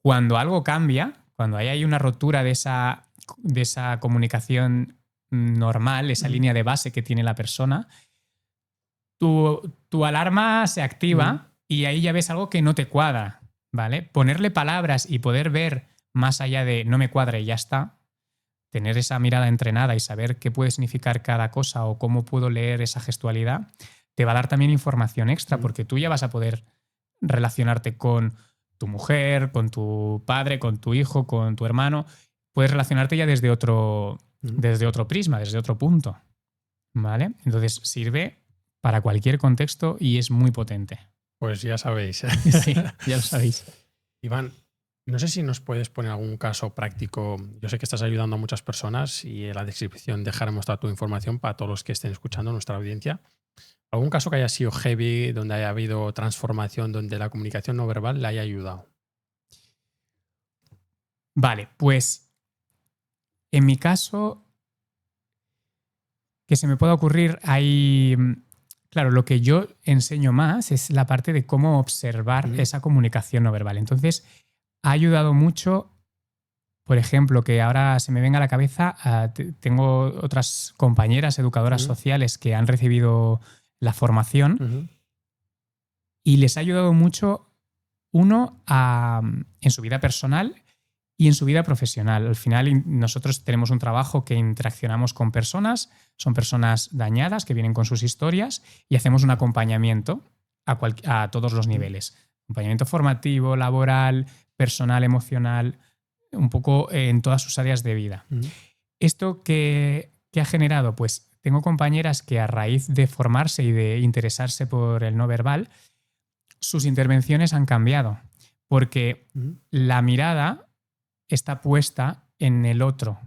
Cuando algo cambia, cuando hay una rotura de esa comunicación normal, esa línea de base que tiene la persona, tu alarma se activa y ahí ya ves algo que no te cuadra, ¿vale? Ponerle palabras y poder ver más allá de no me cuadra y ya está, tener esa mirada entrenada y saber qué puede significar cada cosa o cómo puedo leer esa gestualidad, te va a dar también información extra porque tú ya vas a poder relacionarte con tu mujer, con tu padre, con tu hijo, con tu hermano. Puedes relacionarte ya desde otro prisma, desde otro punto, ¿vale? Entonces sirve para cualquier contexto y es muy potente. Pues ya sabéis. Sí, ya lo sabéis. Iván, no sé si nos puedes poner algún caso práctico. Yo sé que estás ayudando a muchas personas y en la descripción dejaremos toda tu información para todos los que estén escuchando nuestra audiencia. ¿Algún caso que haya sido heavy, donde haya habido transformación, donde la comunicación no verbal le haya ayudado? Vale, pues en mi caso, que se me pueda ocurrir, hay... Claro, lo que yo enseño más es la parte de cómo observar esa comunicación no verbal. Entonces, ha ayudado mucho, por ejemplo, que ahora se me venga a la cabeza, tengo otras compañeras educadoras sociales que han recibido la formación y les ha ayudado mucho, uno, en su vida personal y en su vida profesional. Al final nosotros tenemos un trabajo que interaccionamos con personas, son personas dañadas que vienen con sus historias y hacemos un acompañamiento a todos los niveles. Acompañamiento formativo, laboral, personal, emocional, un poco en todas sus áreas de vida. ¿Esto qué ha generado? Pues tengo compañeras que a raíz de formarse y de interesarse por el no verbal, sus intervenciones han cambiado porque la mirada está puesta en el otro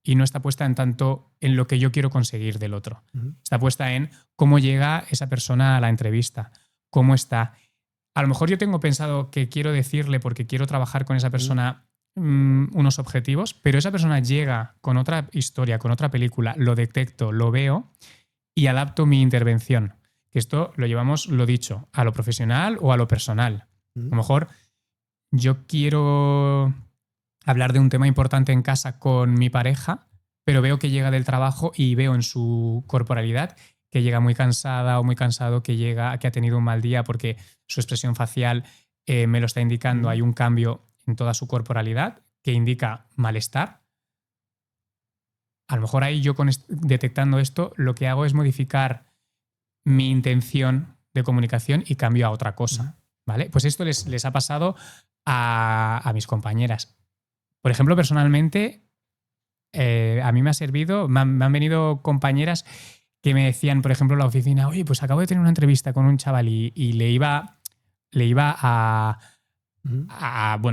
y no está puesta en tanto en lo que yo quiero conseguir del otro. Está puesta en cómo llega esa persona a la entrevista, cómo está. A lo mejor yo tengo pensado que quiero decirle porque quiero trabajar con esa persona unos objetivos, pero esa persona llega con otra historia, con otra película, lo detecto, lo veo y adapto mi intervención. Que esto lo llevamos, lo dicho, a lo profesional o a lo personal. A lo mejor yo quiero hablar de un tema importante en casa con mi pareja, pero veo que llega del trabajo y veo en su corporalidad que llega muy cansada o muy cansado, que ha tenido un mal día porque su expresión facial me lo está indicando. Hay un cambio en toda su corporalidad que indica malestar. A lo mejor ahí yo detectando esto, lo que hago es modificar mi intención de comunicación y cambio a otra cosa. ¿Vale? Pues esto les ha pasado a mis compañeras. Por ejemplo, personalmente, a mí me ha servido, me han venido compañeras que me decían, por ejemplo, en la oficina, oye, pues acabo de tener una entrevista con un chaval y le iba a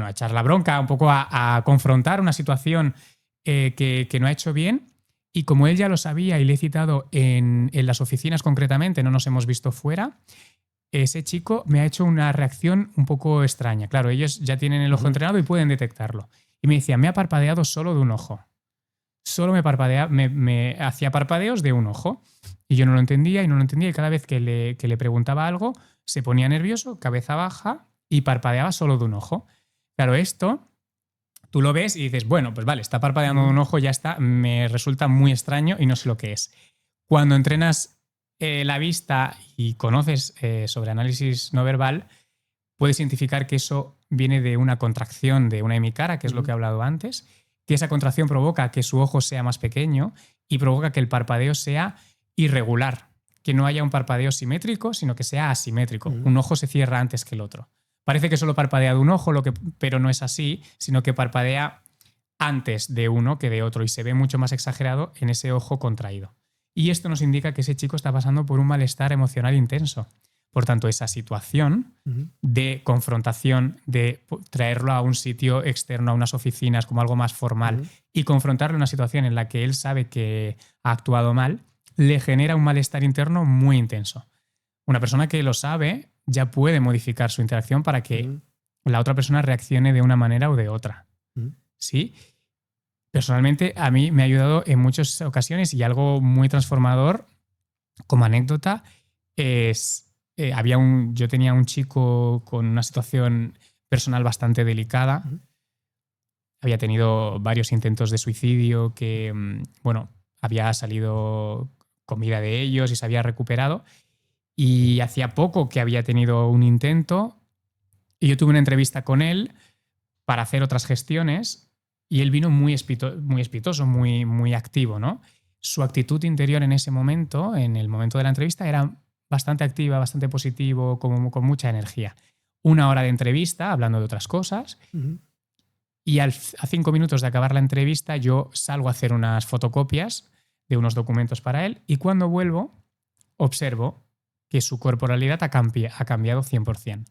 echar la bronca, un poco a confrontar una situación que no ha hecho bien. Y como él ya lo sabía y le he citado en las oficinas concretamente, no nos hemos visto fuera, ese chico me ha hecho una reacción un poco extraña. Claro, ellos ya tienen el ojo entrenado y pueden detectarlo. Y me decía, me ha parpadeado solo de un ojo. Solo me hacía parpadeos de un ojo. Y yo no lo entendía y cada vez que le preguntaba algo se ponía nervioso, cabeza baja y parpadeaba solo de un ojo. Claro, esto tú lo ves y dices, bueno, pues vale, está parpadeando de un ojo, ya está, me resulta muy extraño y no sé lo que es. Cuando entrenas la vista y conoces sobre análisis no verbal, puedes identificar que eso viene de una contracción de una hemicara, que es lo que he hablado antes, que esa contracción provoca que su ojo sea más pequeño y provoca que el parpadeo sea irregular, que no haya un parpadeo simétrico, sino que sea asimétrico. Un ojo se cierra antes que el otro. Parece que solo parpadea de un ojo, pero no es así, sino que parpadea antes de uno que de otro y se ve mucho más exagerado en ese ojo contraído. Y esto nos indica que ese chico está pasando por un malestar emocional intenso. Por tanto, esa situación de confrontación, de traerlo a un sitio externo, a unas oficinas, como algo más formal, y confrontarlo en una situación en la que él sabe que ha actuado mal, le genera un malestar interno muy intenso. Una persona que lo sabe ya puede modificar su interacción para que la otra persona reaccione de una manera o de otra. ¿Sí? Personalmente, a mí me ha ayudado en muchas ocasiones y algo muy transformador, como anécdota, es... yo tenía un chico con una situación personal bastante delicada. Había tenido varios intentos de suicidio que, había salido con vida de ellos y se había recuperado. y hacía poco que había tenido un intento y yo tuve una entrevista con él para hacer otras gestiones y él vino muy espitoso, muy activo, ¿no? Su actitud interior en ese momento, en el momento de la entrevista, era bastante activa, bastante positivo, con mucha energía. 1 hora de entrevista, hablando de otras cosas, y a 5 minutos de acabar la entrevista yo salgo a hacer unas fotocopias de unos documentos para él y cuando vuelvo observo que su corporalidad ha cambiado 100%.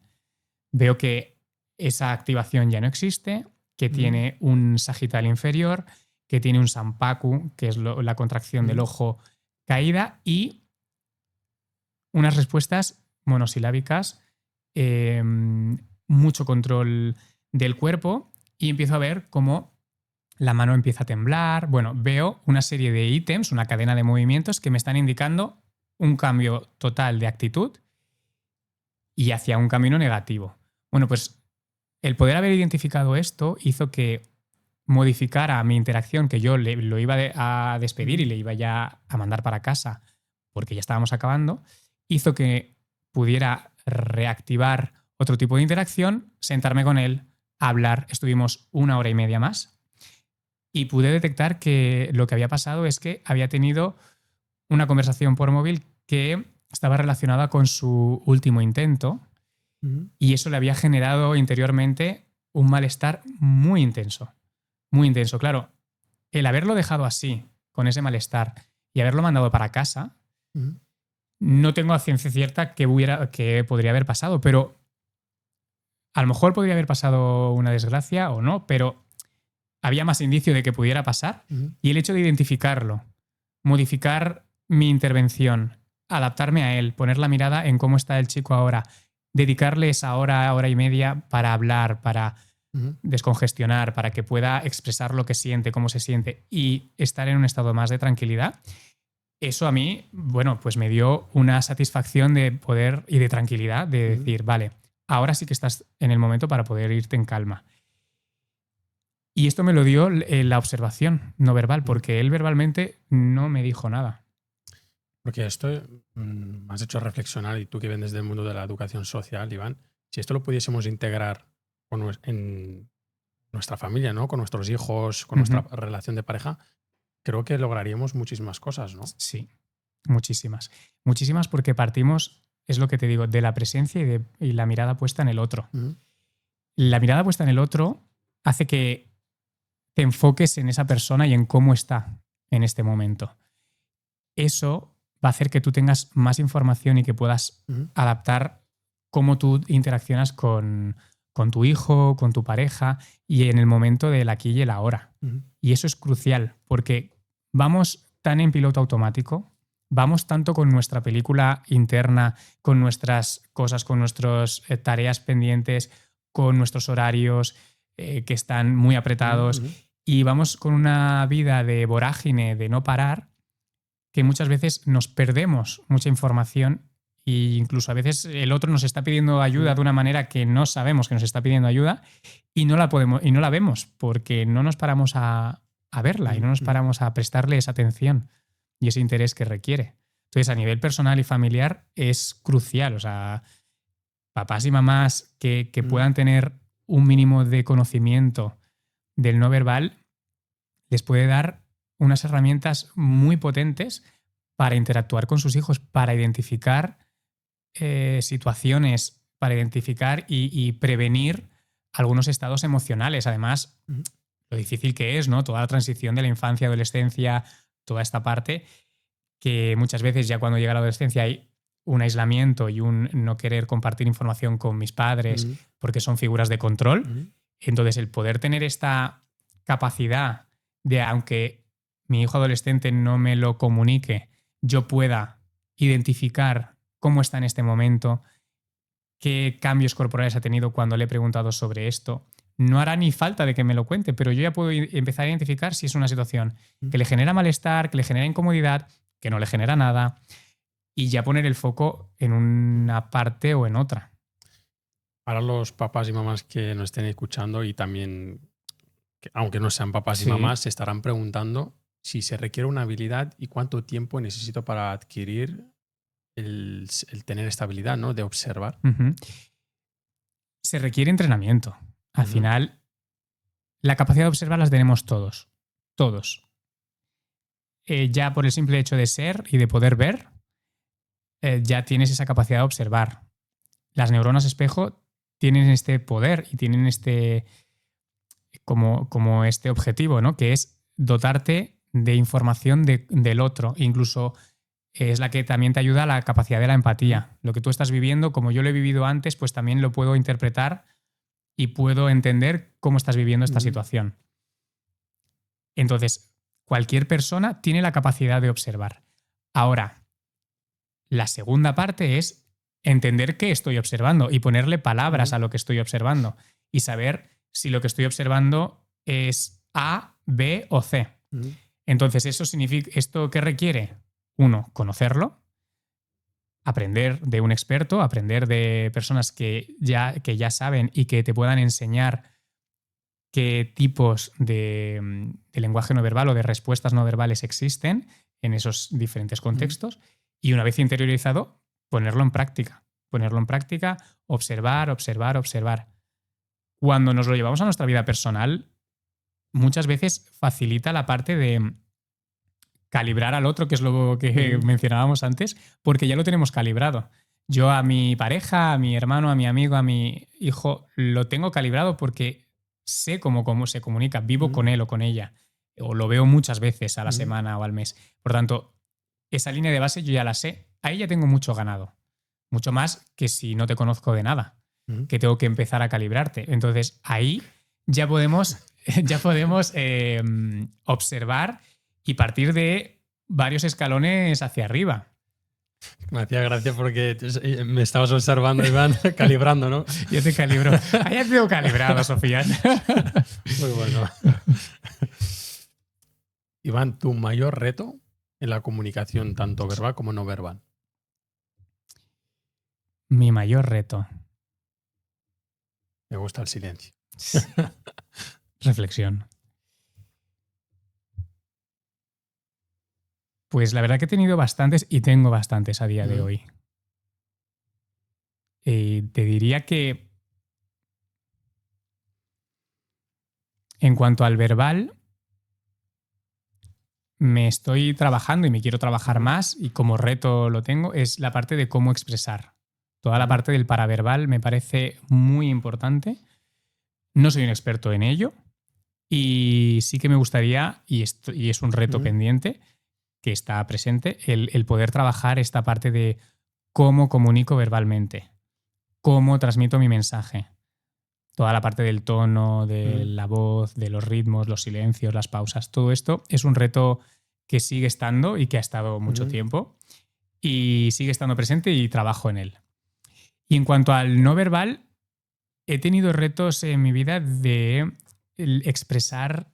Veo que esa activación ya no existe, que tiene un sagital inferior, que tiene un sampaku, que es la contracción del ojo caída, y unas respuestas monosilábicas, mucho control del cuerpo, y empiezo a ver cómo la mano empieza a temblar. Bueno, veo una serie de ítems, una cadena de movimientos que me están indicando un cambio total de actitud y hacia un camino negativo. Bueno, pues el poder haber identificado esto hizo que modificara mi interacción, que yo lo iba a despedir y le iba ya a mandar para casa porque ya estábamos acabando, hizo que pudiera reactivar otro tipo de interacción, sentarme con él, hablar. Estuvimos 1 hora y media más y pude detectar que lo que había pasado es que había tenido una conversación por móvil que estaba relacionada con su último intento y eso le había generado interiormente un malestar muy intenso. Muy intenso. Claro, el haberlo dejado así, con ese malestar, y haberlo mandado para casa, no tengo a ciencia cierta que podría haber pasado, pero a lo mejor podría haber pasado una desgracia o no, pero había más indicio de que pudiera pasar y el hecho de identificarlo, modificar mi intervención, adaptarme a él, poner la mirada en cómo está el chico ahora, dedicarle esa hora, 1 hora y media para hablar, para descongestionar, para que pueda expresar lo que siente, cómo se siente y estar en un estado más de tranquilidad, eso a mí, bueno, pues me dio una satisfacción de poder y de tranquilidad, de decir, vale, ahora sí que estás en el momento para poder irte en calma. Y esto me lo dio la observación no verbal, porque él verbalmente no me dijo nada. Porque esto me has hecho reflexionar, y tú que vienes del mundo de la educación social, Iván, si esto lo pudiésemos integrar en nuestra familia, ¿no? Con nuestros hijos, con nuestra relación de pareja, creo que lograríamos muchísimas cosas, ¿no? Sí, muchísimas. Muchísimas porque partimos, es lo que te digo, de la presencia y la mirada puesta en el otro. La mirada puesta en el otro hace que te enfoques en esa persona y en cómo está en este momento. Eso va a hacer que tú tengas más información y que puedas adaptar cómo tú interaccionas con tu hijo, con tu pareja y en el momento del aquí y el ahora. Y eso es crucial porque vamos tan en piloto automático, vamos tanto con nuestra película interna, con nuestras cosas, con nuestras tareas pendientes, con nuestros horarios que están muy apretados y vamos con una vida de vorágine, de no parar, que muchas veces nos perdemos mucha información e incluso a veces el otro nos está pidiendo ayuda de una manera que no sabemos que nos está pidiendo ayuda y no la vemos porque no nos paramos a verla y no nos paramos a prestarle esa atención y ese interés que requiere. Entonces, a nivel personal y familiar es crucial. O sea, papás y mamás que puedan tener un mínimo de conocimiento del no verbal les puede dar unas herramientas muy potentes para interactuar con sus hijos, para identificar situaciones, para identificar y prevenir algunos estados emocionales. Además, lo difícil que es, ¿no? Toda la transición de la infancia, adolescencia, toda esta parte, que muchas veces ya cuando llega la adolescencia hay un aislamiento y un no querer compartir información con mis padres porque son figuras de control. Entonces, el poder tener esta capacidad de, aunque mi hijo adolescente no me lo comunique, yo pueda identificar cómo está en este momento, qué cambios corporales ha tenido cuando le he preguntado sobre esto. No hará ni falta de que me lo cuente, pero yo ya puedo empezar a identificar si es una situación que le genera malestar, que le genera incomodidad, que no le genera nada, y ya poner el foco en una parte o en otra. Para los papás y mamás que nos estén escuchando y también, aunque no sean papás y mamás, se estarán preguntando si se requiere una habilidad y cuánto tiempo necesito para adquirir el tener esta habilidad, ¿no? De observar. Ujú. Se requiere entrenamiento. Al Ujú. final, la capacidad de observar las tenemos todos. Todos. Ya por el simple hecho de ser y de poder ver, ya tienes esa capacidad de observar. Las neuronas espejo tienen este poder y tienen como este objetivo, ¿no? Que es dotarte de información del otro. Incluso es la que también te ayuda a la capacidad de la empatía. Lo que tú estás viviendo, como yo lo he vivido antes, pues también lo puedo interpretar y puedo entender cómo estás viviendo esta situación. Entonces, cualquier persona tiene la capacidad de observar. Ahora, la segunda parte es entender qué estoy observando y ponerle palabras a lo que estoy observando y saber si lo que estoy observando es A, B o C. Entonces, eso significa, ¿esto qué requiere? Uno, conocerlo, aprender de un experto, aprender de personas que ya saben y que te puedan enseñar qué tipos de lenguaje no verbal o de respuestas no verbales existen en esos diferentes contextos. Y una vez interiorizado, ponerlo en práctica. Ponerlo en práctica, observar, observar, observar. Cuando nos lo llevamos a nuestra vida personal, muchas veces facilita la parte de calibrar al otro, que es lo que mencionábamos antes, porque ya lo tenemos calibrado. Yo a mi pareja, a mi hermano, a mi amigo, a mi hijo, lo tengo calibrado porque sé cómo se comunica, vivo con él o con ella, o lo veo muchas veces a la semana o al mes. Por tanto, esa línea de base yo ya la sé. Ahí ya tengo mucho ganado. Mucho más que si no te conozco de nada, que tengo que empezar a calibrarte. Entonces, ahí ya podemos, observar y partir de varios escalones hacia arriba. Me hacía gracia porque me estabas observando, Iván, calibrando, ¿no? Yo te calibro. Ahí ya te tengo calibrado, Sofía. Muy bueno. Iván, ¿tu mayor reto en la comunicación, tanto verbal como no verbal? Mi mayor reto. Me gusta el silencio. Reflexión. Pues la verdad que he tenido bastantes y tengo bastantes a día de hoy. Te diría que en cuanto al verbal, me estoy trabajando y me quiero trabajar más y como reto lo tengo, es la parte de cómo expresar. Toda la parte del paraverbal me parece muy importante. No soy un experto en ello y sí que me gustaría, y es un reto pendiente que está presente, el poder trabajar esta parte de cómo comunico verbalmente, cómo transmito mi mensaje. Toda la parte del tono, de la voz, de los ritmos, los silencios, las pausas, todo esto es un reto que sigue estando y que ha estado mucho tiempo y sigue estando presente y trabajo en él. Y en cuanto al no verbal, he tenido retos en mi vida de expresar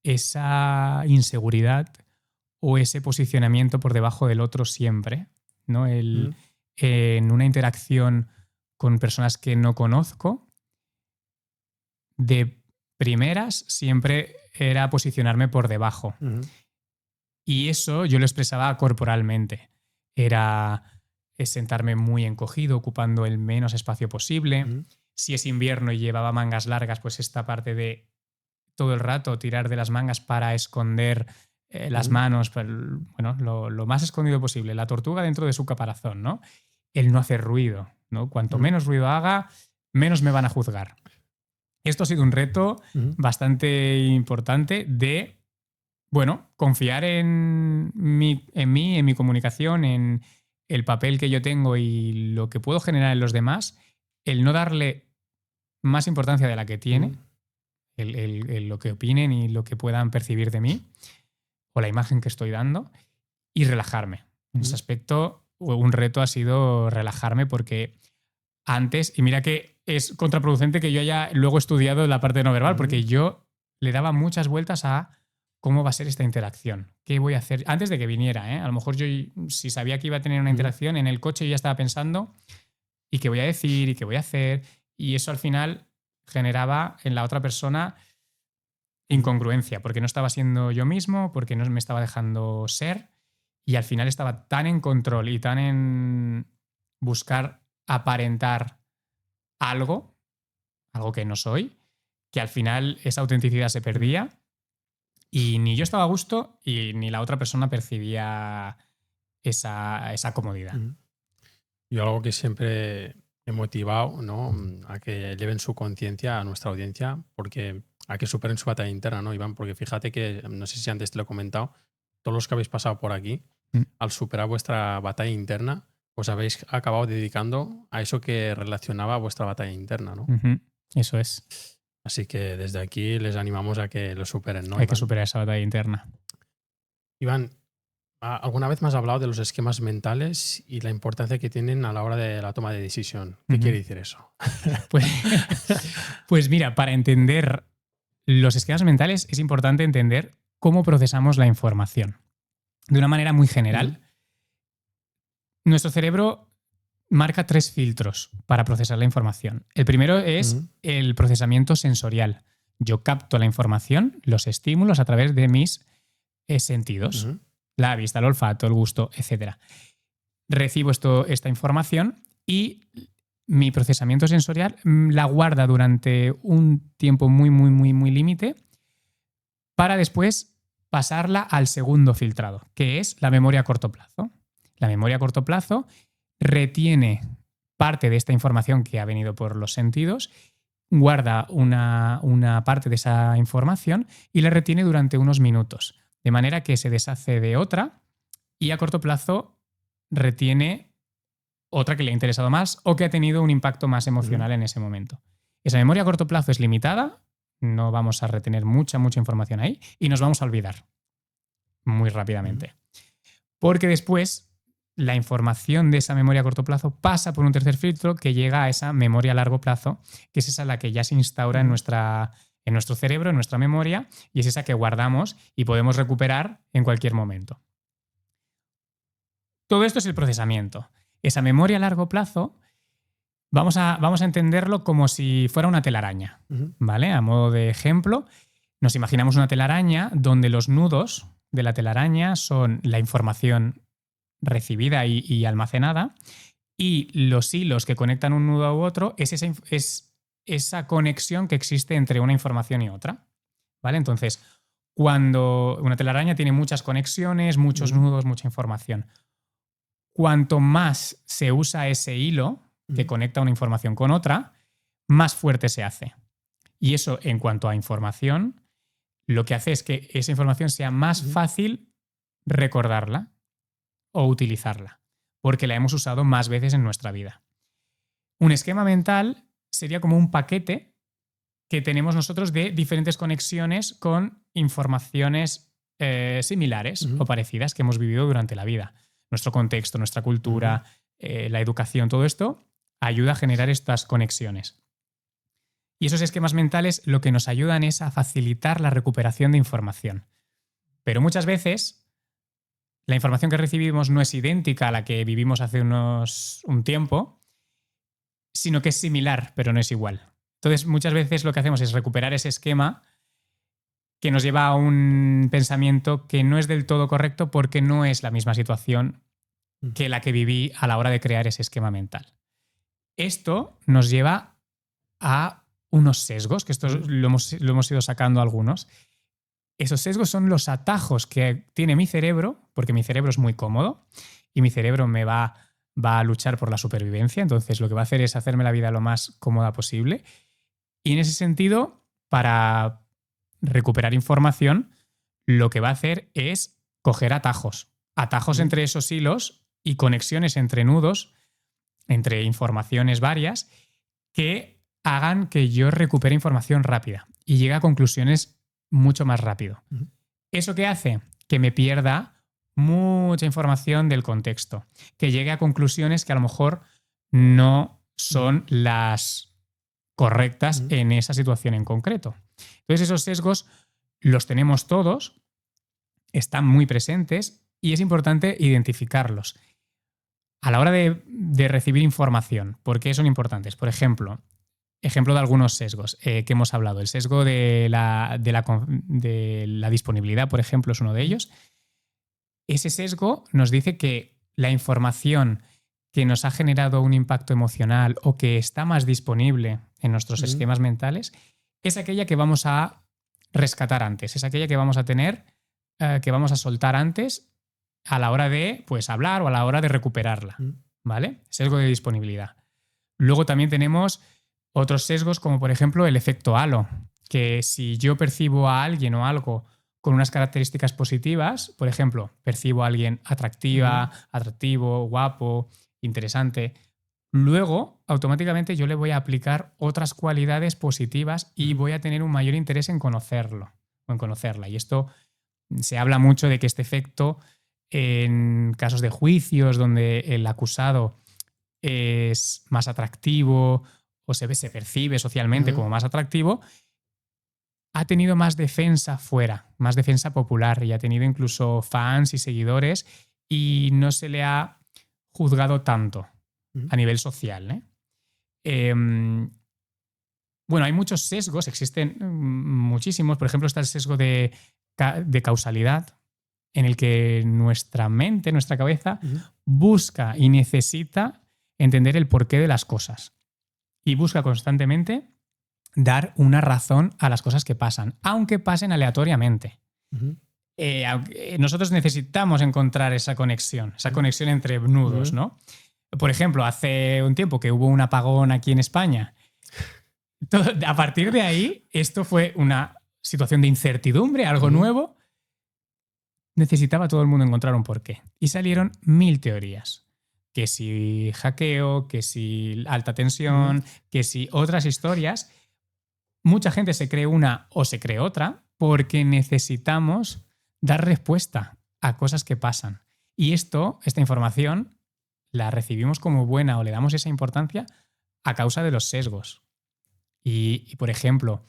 esa inseguridad o ese posicionamiento por debajo del otro siempre, ¿no? En una interacción con personas que no conozco, de primeras siempre era posicionarme por debajo. Y eso yo lo expresaba corporalmente. Era sentarme muy encogido, ocupando el menos espacio posible. Si es invierno y llevaba mangas largas, pues esta parte de todo el rato tirar de las mangas para esconder las manos, bueno, lo más escondido posible. La tortuga dentro de su caparazón, ¿no? El no hacer ruido, ¿no? Cuanto menos ruido haga, menos me van a juzgar. Esto ha sido un reto bastante importante de, bueno, confiar en mí, en mi comunicación, en el papel que yo tengo y lo que puedo generar en los demás, el no darle más importancia de la que tiene, lo que opinen y lo que puedan percibir de mí, o la imagen que estoy dando, y relajarme. En ese aspecto, un reto ha sido relajarme porque antes, y mira que es contraproducente que yo haya luego estudiado la parte no verbal, porque yo le daba muchas vueltas a cómo va a ser esta interacción, qué voy a hacer antes de que viniera. A lo mejor yo, si sabía que iba a tener una interacción en el coche, yo ya estaba pensando y qué voy a decir y qué voy a hacer, y eso al final generaba en la otra persona incongruencia, porque no estaba siendo yo mismo, porque no me estaba dejando ser, y al final estaba tan en control y tan en buscar aparentar algo que no soy, que al final esa autenticidad se perdía y ni yo estaba a gusto y ni la otra persona percibía esa comodidad. Yo algo que siempre he motivado, ¿no? A que lleven su conciencia a nuestra audiencia, porque a que superen su batalla interna, ¿no, Iván? Porque fíjate que, no sé si antes te lo he comentado, todos los que habéis pasado por aquí, al superar vuestra batalla interna, os habéis acabado dedicando a eso que relacionaba vuestra batalla interna, ¿no? Eso es. Así que desde aquí les animamos a que lo superen, ¿no, Hay Iván? que superar esa batalla interna. Iván, alguna vez me has hablado de los esquemas mentales y la importancia que tienen a la hora de la toma de decisión. ¿Qué quiere decir eso? Pues mira, para entender los esquemas mentales es importante entender cómo procesamos la información. De una manera muy general, nuestro cerebro marca 3 filtros para procesar la información. El primero es el procesamiento sensorial. Yo capto la información, los estímulos a través de mis sentidos. La vista, el olfato, el gusto, etc. Recibo esta información y mi procesamiento sensorial la guarda durante un tiempo muy límite para después pasarla al segundo filtrado, que es la memoria a corto plazo. La memoria a corto plazo retiene parte de esta información que ha venido por los sentidos, guarda una parte de esa información y la retiene durante unos minutos, de manera que se deshace de otra y a corto plazo retiene otra que le ha interesado más o que ha tenido un impacto más emocional en ese momento. Esa memoria a corto plazo es limitada, no vamos a retener mucha información ahí y nos vamos a olvidar muy rápidamente. Porque después la información de esa memoria a corto plazo pasa por un tercer filtro que llega a esa memoria a largo plazo, que es esa la que ya se instaura en nuestro cerebro, en nuestra memoria, y es esa que guardamos y podemos recuperar en cualquier momento. Todo esto es el procesamiento. Esa memoria a largo plazo vamos a entenderlo como si fuera una telaraña, ¿vale? A modo de ejemplo, nos imaginamos una telaraña donde los nudos de la telaraña son la información recibida y almacenada, y los hilos que conectan un nudo u otro es esa conexión que existe entre una información y otra, ¿vale? Entonces, cuando una telaraña tiene muchas conexiones, muchos nudos, mucha información, cuanto más se usa ese hilo que conecta una información con otra, más fuerte se hace. Y eso, en cuanto a información, lo que hace es que esa información sea más fácil recordarla o utilizarla, porque la hemos usado más veces en nuestra vida. Un esquema mental sería como un paquete que tenemos nosotros de diferentes conexiones con informaciones similares o parecidas que hemos vivido durante la vida. Nuestro contexto, nuestra cultura, la educación, todo esto ayuda a generar estas conexiones. Y esos esquemas mentales lo que nos ayudan es a facilitar la recuperación de información. Pero muchas veces la información que recibimos no es idéntica a la que vivimos hace un tiempo, sino que es similar, pero no es igual. Entonces, muchas veces lo que hacemos es recuperar ese esquema que nos lleva a un pensamiento que no es del todo correcto porque no es la misma situación que la que viví a la hora de crear ese esquema mental. Esto nos lleva a unos sesgos, que esto lo hemos ido sacando algunos. Esos sesgos son los atajos que tiene mi cerebro, porque mi cerebro es muy cómodo y mi cerebro me va a luchar por la supervivencia, entonces lo que va a hacer es hacerme la vida lo más cómoda posible. Y en ese sentido, para recuperar información, lo que va a hacer es coger atajos entre esos hilos y conexiones entre nudos, entre informaciones varias, que hagan que yo recupere información rápida y llegue a conclusiones mucho más rápido. ¿Eso qué hace? Que me pierda mucha información del contexto, que llegue a conclusiones que a lo mejor no son las correctas en esa situación en concreto. Entonces esos sesgos los tenemos todos, están muy presentes y es importante identificarlos. A la hora de recibir información, ¿por qué son importantes? Por ejemplo de algunos sesgos que hemos hablado. El sesgo de la disponibilidad, por ejemplo, es uno de ellos. ese sesgo nos dice que la información que nos ha generado un impacto emocional o que está más disponible en nuestros esquemas mentales es aquella que vamos a rescatar antes, es aquella que vamos a tener, que vamos a soltar antes a la hora de pues, hablar o a la hora de recuperarla, ¿vale? Sesgo de disponibilidad. Luego también tenemos otros sesgos como por ejemplo el efecto halo, que si yo percibo a alguien o algo con unas características positivas, por ejemplo, percibo a alguien atractivo, guapo, interesante, luego automáticamente yo le voy a aplicar otras cualidades positivas y voy a tener un mayor interés en conocerlo o en conocerla. Y esto se habla mucho de que este efecto en casos de juicios donde el acusado es más atractivo o se percibe socialmente como más atractivo, ha tenido más defensa fuera, más defensa popular y ha tenido incluso fans y seguidores y no se le ha juzgado tanto a nivel social, bueno, hay muchos sesgos, existen muchísimos. Por ejemplo, está el sesgo de causalidad, en el que nuestra mente, nuestra cabeza, busca y necesita entender el porqué de las cosas. Y busca constantemente dar una razón a las cosas que pasan, aunque pasen aleatoriamente. Nosotros necesitamos encontrar esa conexión entre nudos, ¿no? Por ejemplo, hace un tiempo que hubo un apagón aquí en España. A partir de ahí, esto fue una situación de incertidumbre, algo nuevo. Necesitaba todo el mundo encontrar un porqué. Y salieron 1000 teorías. Que si hackeo, que si alta tensión, que si otras historias. Mucha gente se cree una o se cree otra porque necesitamos dar respuesta a cosas que pasan. Y esta información, la recibimos como buena o le damos esa importancia a causa de los sesgos. Y por ejemplo,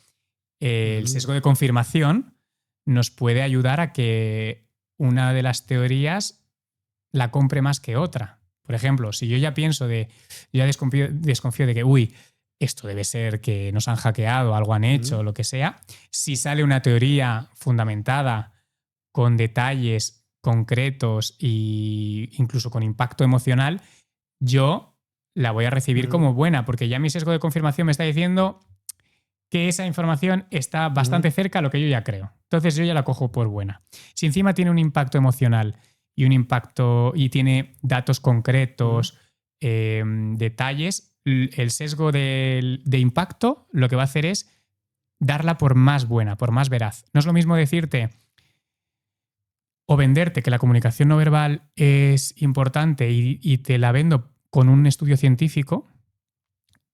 el sesgo de confirmación nos puede ayudar a que una de las teorías la compre más que otra. Por ejemplo, si yo ya pienso yo ya desconfío de que, esto debe ser que nos han hackeado, algo han hecho, lo que sea, si sale una teoría fundamentada con detalles concretos e incluso con impacto emocional, yo la voy a recibir como buena, porque ya mi sesgo de confirmación me está diciendo que esa información está bastante cerca a lo que yo ya creo. Entonces yo ya la cojo por buena. Si encima tiene un impacto emocional y tiene datos concretos, detalles, el sesgo de impacto lo que va a hacer es darla por más buena, por más veraz. No es lo mismo decirte o venderte que la comunicación no verbal es importante y te la vendo con un estudio científico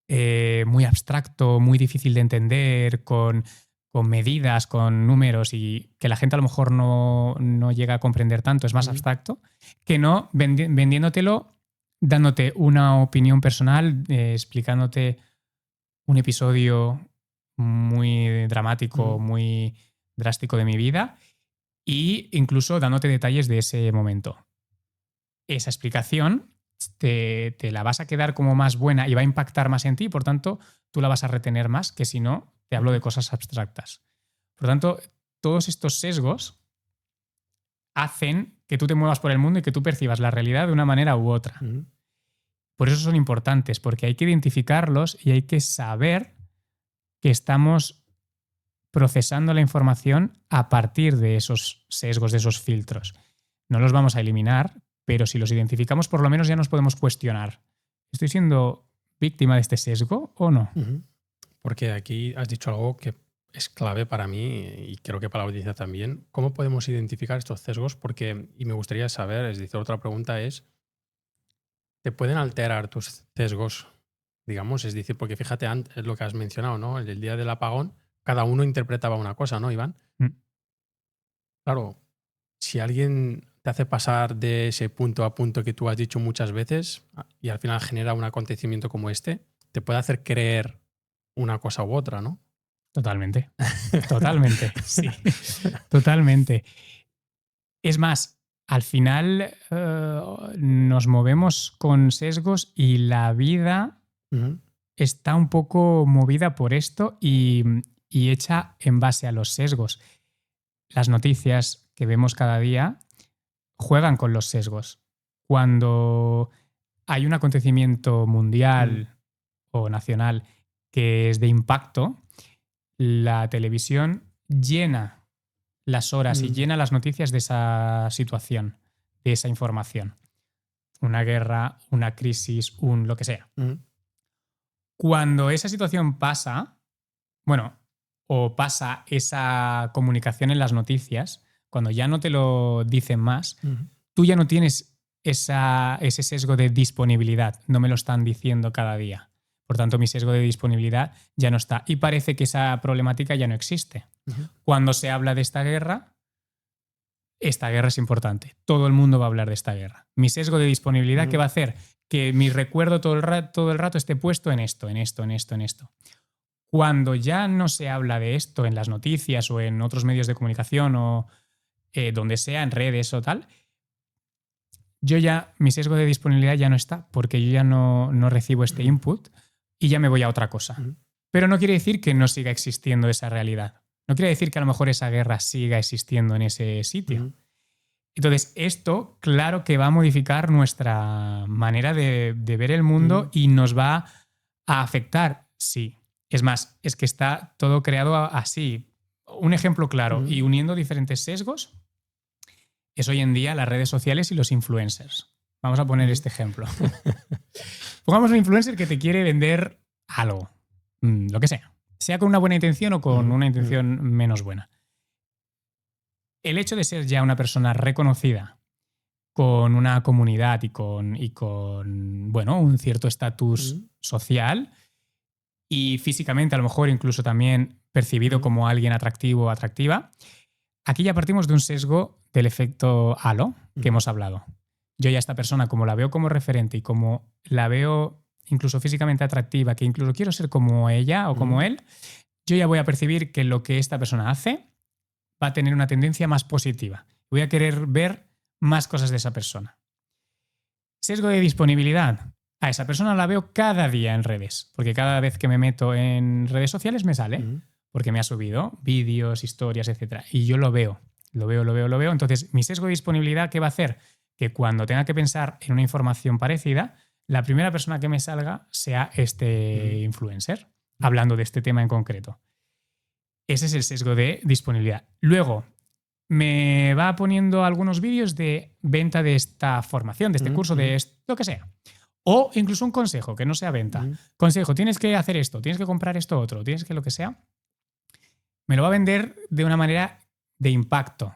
muy abstracto, muy difícil de entender, con medidas, con números y que la gente a lo mejor no llega a comprender tanto, es más abstracto, que no vendiéndotelo, dándote una opinión personal, explicándote un episodio muy dramático, muy drástico de mi vida e incluso dándote detalles de ese momento. Esa explicación te la vas a quedar como más buena y va a impactar más en ti, por tanto, tú la vas a retener más que si no te hablo de cosas abstractas. Por tanto, todos estos sesgos hacen que tú te muevas por el mundo y que tú percibas la realidad de una manera u otra. Por eso son importantes, porque hay que identificarlos y hay que saber que estamos procesando la información a partir de esos sesgos, de esos filtros. No los vamos a eliminar, pero si los identificamos, por lo menos ya nos podemos cuestionar. ¿Estoy siendo víctima de este sesgo o no? Porque aquí has dicho algo que es clave para mí y creo que para la audiencia también. ¿Cómo podemos identificar estos sesgos? Y me gustaría saber, es decir, otra pregunta es, ¿te pueden alterar tus sesgos? Digamos, es decir, porque fíjate antes lo que has mencionado, ¿no? El día del apagón, cada uno interpretaba una cosa, ¿no, Iván? Claro, si alguien te hace pasar de ese punto a punto que tú has dicho muchas veces y al final genera un acontecimiento como este, te puede hacer creer una cosa u otra, ¿no? Totalmente. Totalmente. Sí. Totalmente. Es más, al final nos movemos con sesgos y la vida está un poco movida por esto y hecha en base a los sesgos. Las noticias que vemos cada día juegan con los sesgos. Cuando hay un acontecimiento mundial o nacional que es de impacto, la televisión llena las horas y llena las noticias de esa situación, de esa información. Una guerra, una crisis, un lo que sea. Cuando esa situación pasa, bueno, o pasa esa comunicación en las noticias, cuando ya no te lo dicen más, tú ya no tienes ese sesgo de disponibilidad. No me lo están diciendo cada día. Por tanto, mi sesgo de disponibilidad ya no está. Y parece que esa problemática ya no existe. Cuando se habla de esta guerra es importante. Todo el mundo va a hablar de esta guerra. Mi sesgo de disponibilidad, ¿qué va a hacer? Que mi recuerdo todo el rato esté puesto en esto. Cuando ya no se habla de esto en las noticias o en otros medios de comunicación o donde sea, en redes o tal, mi sesgo de disponibilidad ya no está porque yo ya no recibo este input y ya me voy a otra cosa. Pero no quiere decir que no siga existiendo esa realidad. No quiere decir que a lo mejor esa guerra siga existiendo en ese sitio. Entonces, esto, claro que va a modificar nuestra manera de ver el mundo y nos va a afectar, sí. Es más, es que está todo creado así. Un ejemplo claro, y uniendo diferentes sesgos, es hoy en día las redes sociales y los influencers. Vamos a poner este ejemplo. Pongamos un influencer que te quiere vender algo, lo que sea con una buena intención o con una intención menos buena. El hecho de ser ya una persona reconocida con una comunidad y con bueno, un cierto estatus social y físicamente a lo mejor incluso también percibido como alguien atractivo o atractiva, aquí ya partimos de un sesgo del efecto halo que hemos hablado. Yo ya esta persona, como la veo como referente y como la veo incluso físicamente atractiva, que incluso quiero ser como ella o como él, yo ya voy a percibir que lo que esta persona hace va a tener una tendencia más positiva. Voy a querer ver más cosas de esa persona. Sesgo de disponibilidad. A esa persona la veo cada día en redes, porque cada vez que me meto en redes sociales me sale, porque me ha subido vídeos, historias, etc. Y yo lo veo. Entonces, mi sesgo de disponibilidad, ¿qué va a hacer? Que cuando tenga que pensar en una información parecida, la primera persona que me salga sea este influencer, hablando de este tema en concreto. Ese es el sesgo de disponibilidad. Luego, me va poniendo algunos vídeos de venta de esta formación, de este curso, de lo que sea. O incluso un consejo, que no sea venta. Consejo, tienes que hacer esto, tienes que comprar esto otro, tienes que lo que sea. Me lo va a vender de una manera de impacto.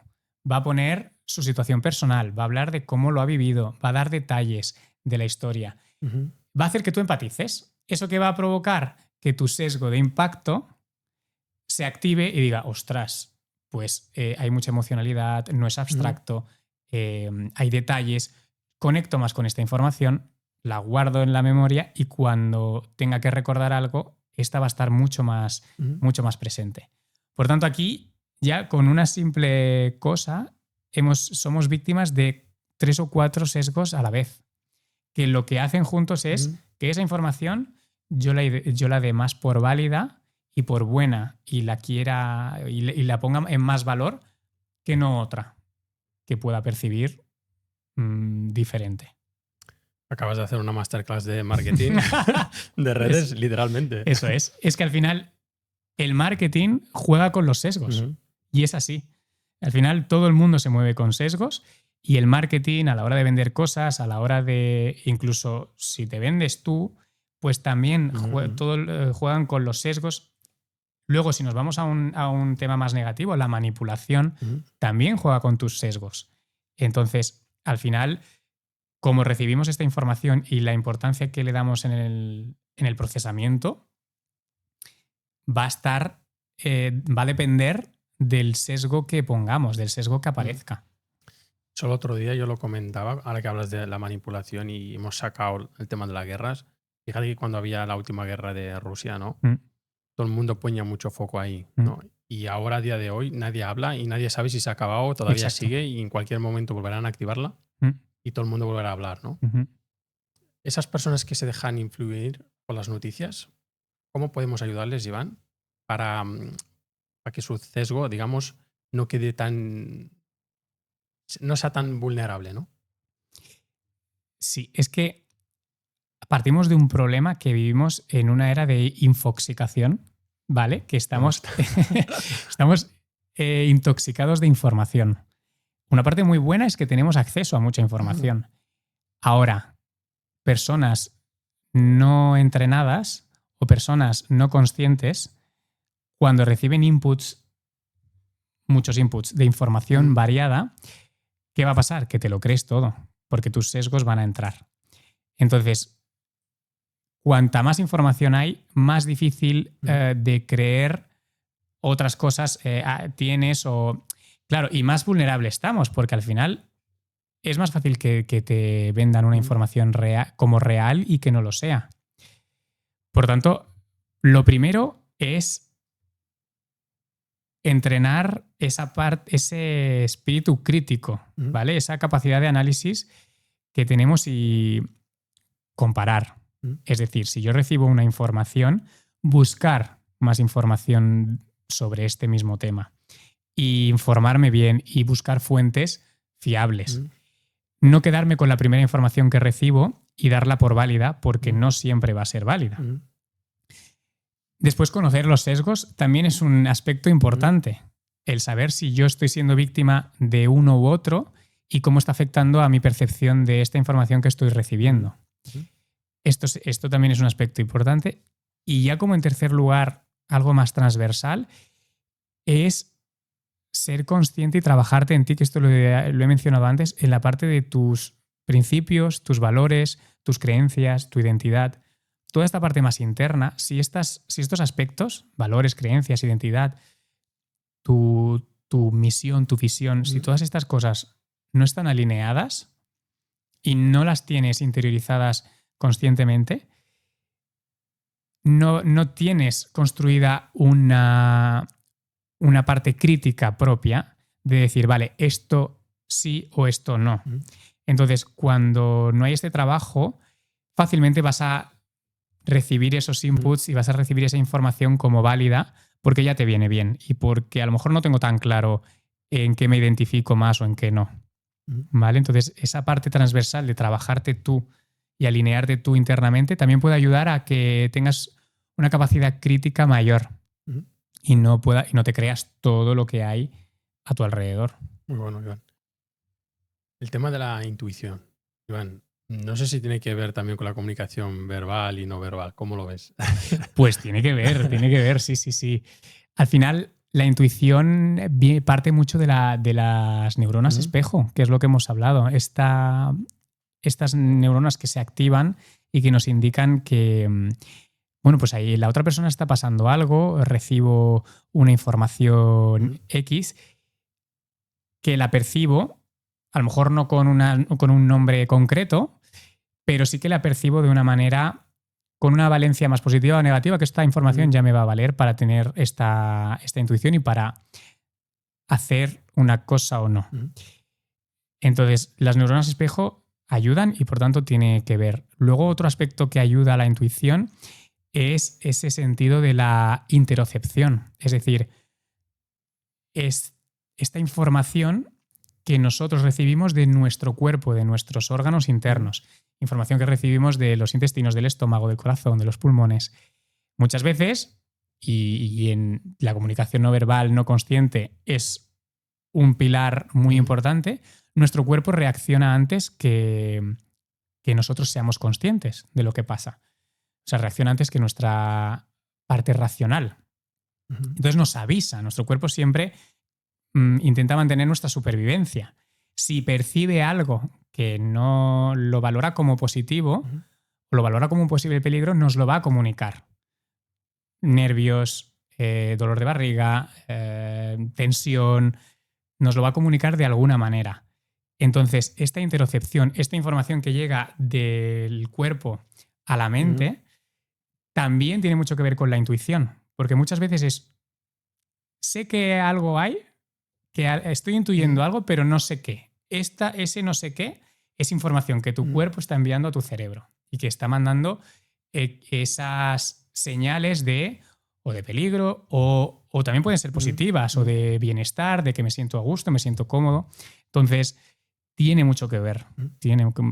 Va a poner su situación personal, va a hablar de cómo lo ha vivido, va a dar detalles de la historia. Va a hacer que tú empatices. ¿Eso que va a provocar? Que tu sesgo de impacto se active y diga, ostras, pues hay mucha emocionalidad, no es abstracto, hay detalles, conecto más con esta información, la guardo en la memoria y cuando tenga que recordar algo, esta va a estar mucho más presente. Por tanto, aquí ya con una simple cosa somos víctimas de 3 o 4 sesgos a la vez, que lo que hacen juntos es que esa información yo la dé más por válida y por buena y la quiera y la ponga en más valor que no otra que pueda percibir diferente. Acabas de hacer una masterclass de marketing de redes, literalmente. Eso es. Es que al final el marketing juega con los sesgos y es así. Al final todo el mundo se mueve con sesgos y el marketing a la hora de vender cosas, a la hora de incluso si te vendes tú, pues también juegan con los sesgos. Luego, si nos vamos a un tema más negativo, la manipulación también juega con tus sesgos. Entonces, al final, como recibimos esta información y la importancia que le damos en el procesamiento, va a depender del sesgo que pongamos, del sesgo que aparezca. Solo otro día yo lo comentaba, ahora que hablas de la manipulación y hemos sacado el tema de las guerras. Fíjate que cuando había la última guerra de Rusia, ¿no? Todo el mundo ponía mucho foco ahí, ¿no? Y ahora, a día de hoy, nadie habla y nadie sabe si se ha acabado, todavía sigue y en cualquier momento volverán a activarla y todo el mundo volverá a hablar, ¿no? Esas personas que se dejan influir por las noticias, ¿cómo podemos ayudarles, Iván, para que su sesgo, digamos, no quede tan no sea tan vulnerable, ¿no? Sí, es que partimos de un problema que vivimos en una era de infoxicación, ¿vale? Que estamos, estamos intoxicados de información. Una parte muy buena es que tenemos acceso a mucha información. Ahora, personas no entrenadas o personas no conscientes, cuando reciben muchos inputs de información variada, ¿qué va a pasar? Que te lo crees todo, porque tus sesgos van a entrar. Entonces, cuanta más información hay, más difícil de creer otras cosas tienes o... Claro, y más vulnerable estamos, porque al final es más fácil que te vendan una información como real y que no lo sea. Por tanto, lo primero es entrenar ese espíritu crítico, ¿vale? Esa capacidad de análisis que tenemos y comparar. Es decir, si yo recibo una información, buscar más información sobre este mismo tema y informarme bien y buscar fuentes fiables. No quedarme con la primera información que recibo y darla por válida, porque no siempre va a ser válida. Después, conocer los sesgos también es un aspecto importante. El saber si yo estoy siendo víctima de uno u otro y cómo está afectando a mi percepción de esta información que estoy recibiendo. Esto también es un aspecto importante. Y ya como en tercer lugar, algo más transversal, es ser consciente y trabajarte en ti, que esto lo he mencionado antes, en la parte de tus principios, tus valores, tus creencias, tu identidad. Toda esta parte más interna, si estos aspectos, valores, creencias, identidad, tu misión, tu visión, si todas estas cosas no están alineadas y no las tienes interiorizadas conscientemente, no tienes construida una parte crítica propia de decir, vale, esto sí o esto no. Entonces, cuando no hay este trabajo, fácilmente vas a recibir esos inputs y vas a recibir esa información como válida porque ya te viene bien y porque a lo mejor no tengo tan claro en qué me identifico más o en qué no. ¿Vale? Entonces, esa parte transversal de trabajarte tú y alinearte tú internamente también puede ayudar a que tengas una capacidad crítica mayor y no te creas todo lo que hay a tu alrededor. Muy bueno, Iván. El tema de la intuición, Iván, no sé si tiene que ver también con la comunicación verbal y no verbal. ¿Cómo lo ves? Pues tiene que ver, sí. Al final, la intuición parte mucho de las neuronas espejo, que es lo que hemos hablado. Estas neuronas que se activan y que nos indican que, bueno, pues ahí la otra persona está pasando algo, recibo una información X que la percibo, a lo mejor no con un nombre concreto, pero sí que la percibo de una manera con una valencia más positiva o negativa, que esta información ya me va a valer para tener esta intuición y para hacer una cosa o no. Entonces, las neuronas espejo ayudan y por tanto tiene que ver. Luego, otro aspecto que ayuda a la intuición es ese sentido de la interocepción. Es decir, es esta información que nosotros recibimos de nuestro cuerpo, de nuestros órganos internos. Información que recibimos de los intestinos, del estómago, del corazón, de los pulmones. Muchas veces, y en la comunicación no verbal, no consciente, es un pilar muy importante, nuestro cuerpo reacciona antes que nosotros seamos conscientes de lo que pasa. O sea, reacciona antes que nuestra parte racional. Entonces nos avisa. Nuestro cuerpo siempre intenta mantener nuestra supervivencia. Si percibe algo que no lo valora como positivo o lo valora como un posible peligro, nos lo va a comunicar. Nervios, dolor de barriga, tensión, nos lo va a comunicar de alguna manera. Entonces, esta interocepción, esta información que llega del cuerpo a la mente, también tiene mucho que ver con la intuición, porque muchas veces sé que algo hay, que estoy intuyendo algo, pero no sé qué. Ese no sé qué es información que tu cuerpo está enviando a tu cerebro y que está mandando esas señales de peligro o también pueden ser positivas o de bienestar, de que me siento a gusto, me siento cómodo. Entonces, tiene mucho que ver.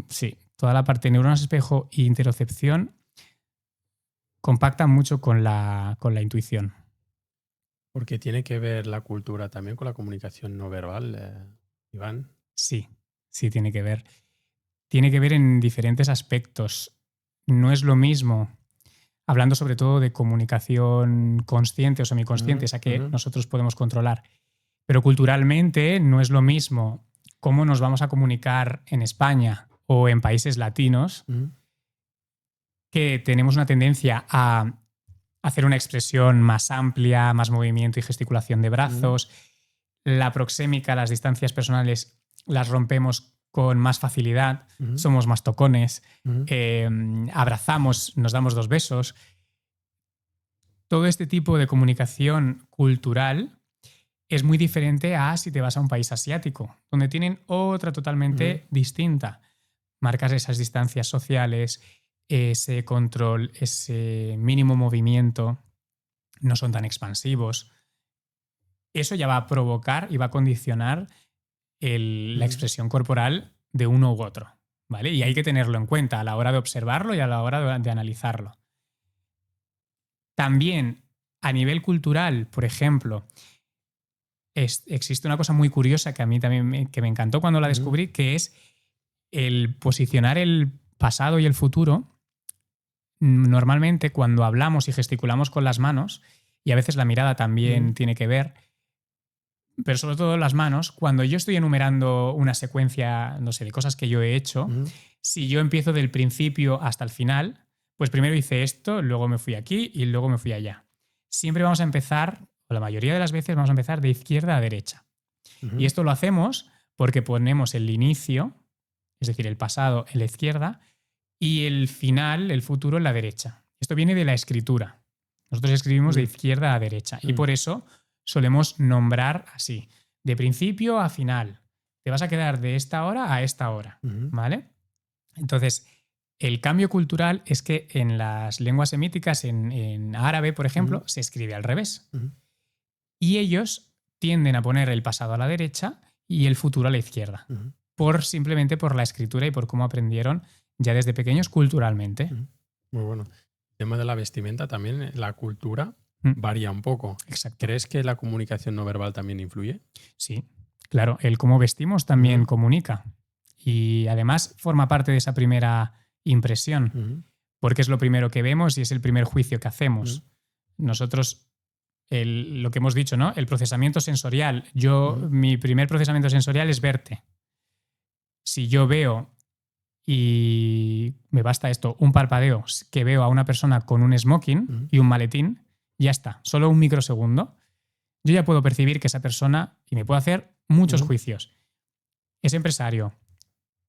Sí, toda la parte de neuronas espejo e interocepción compactan mucho con la intuición. Porque tiene que ver la cultura también con la comunicación no verbal, Iván. Sí, tiene que ver. Tiene que ver en diferentes aspectos. No es lo mismo, hablando sobre todo de comunicación consciente o semiconsciente, esa que nosotros podemos controlar. Pero culturalmente no es lo mismo cómo nos vamos a comunicar en España o en países latinos, que tenemos una tendencia a hacer una expresión más amplia, más movimiento y gesticulación de brazos. La proxémica, las distancias personales, las rompemos con más facilidad, somos más tocones, abrazamos, nos damos 2 besos. Todo este tipo de comunicación cultural es muy diferente a si te vas a un país asiático, donde tienen otra totalmente distinta. Marcas esas distancias sociales, ese control, ese mínimo movimiento, no son tan expansivos. Eso ya va a provocar y va a condicionar la expresión corporal de uno u otro, ¿vale? Y hay que tenerlo en cuenta a la hora de observarlo y a la hora de analizarlo. También, a nivel cultural, por ejemplo, existe una cosa muy curiosa que a mí también que me encantó cuando la descubrí, que es el posicionar el pasado y el futuro. Normalmente, cuando hablamos y gesticulamos con las manos, y a veces la mirada también tiene que ver, pero sobre todo las manos, cuando yo estoy enumerando una secuencia, no sé, de cosas que yo he hecho, si yo empiezo del principio hasta el final, pues primero hice esto, luego me fui aquí y luego me fui allá. Siempre vamos a empezar, o la mayoría de las veces vamos a empezar de izquierda a derecha. Y esto lo hacemos porque ponemos el inicio, es decir, el pasado en la izquierda, y el final, el futuro, en la derecha. Esto viene de la escritura. Nosotros escribimos de izquierda a derecha y por eso solemos nombrar así, de principio a final. Te vas a quedar de esta hora a esta hora, ¿vale? Entonces, el cambio cultural es que en las lenguas semíticas, en árabe, por ejemplo, se escribe al revés. Y ellos tienden a poner el pasado a la derecha y el futuro a la izquierda, simplemente por la escritura y por cómo aprendieron ya desde pequeños culturalmente. Muy bueno. El tema de la vestimenta también, la cultura varía un poco. Exacto. ¿Crees que la comunicación no verbal también influye? Sí, claro. El cómo vestimos también comunica. Y además forma parte de esa primera impresión, porque es lo primero que vemos y es el primer juicio que hacemos. Nosotros, lo que hemos dicho, ¿no? El procesamiento sensorial. Mi primer procesamiento sensorial es verte. Si yo veo y me basta esto, un parpadeo, que veo a una persona con un smoking y un maletín, ya está, solo un microsegundo, yo ya puedo percibir que esa persona, y me puedo hacer muchos juicios, es empresario,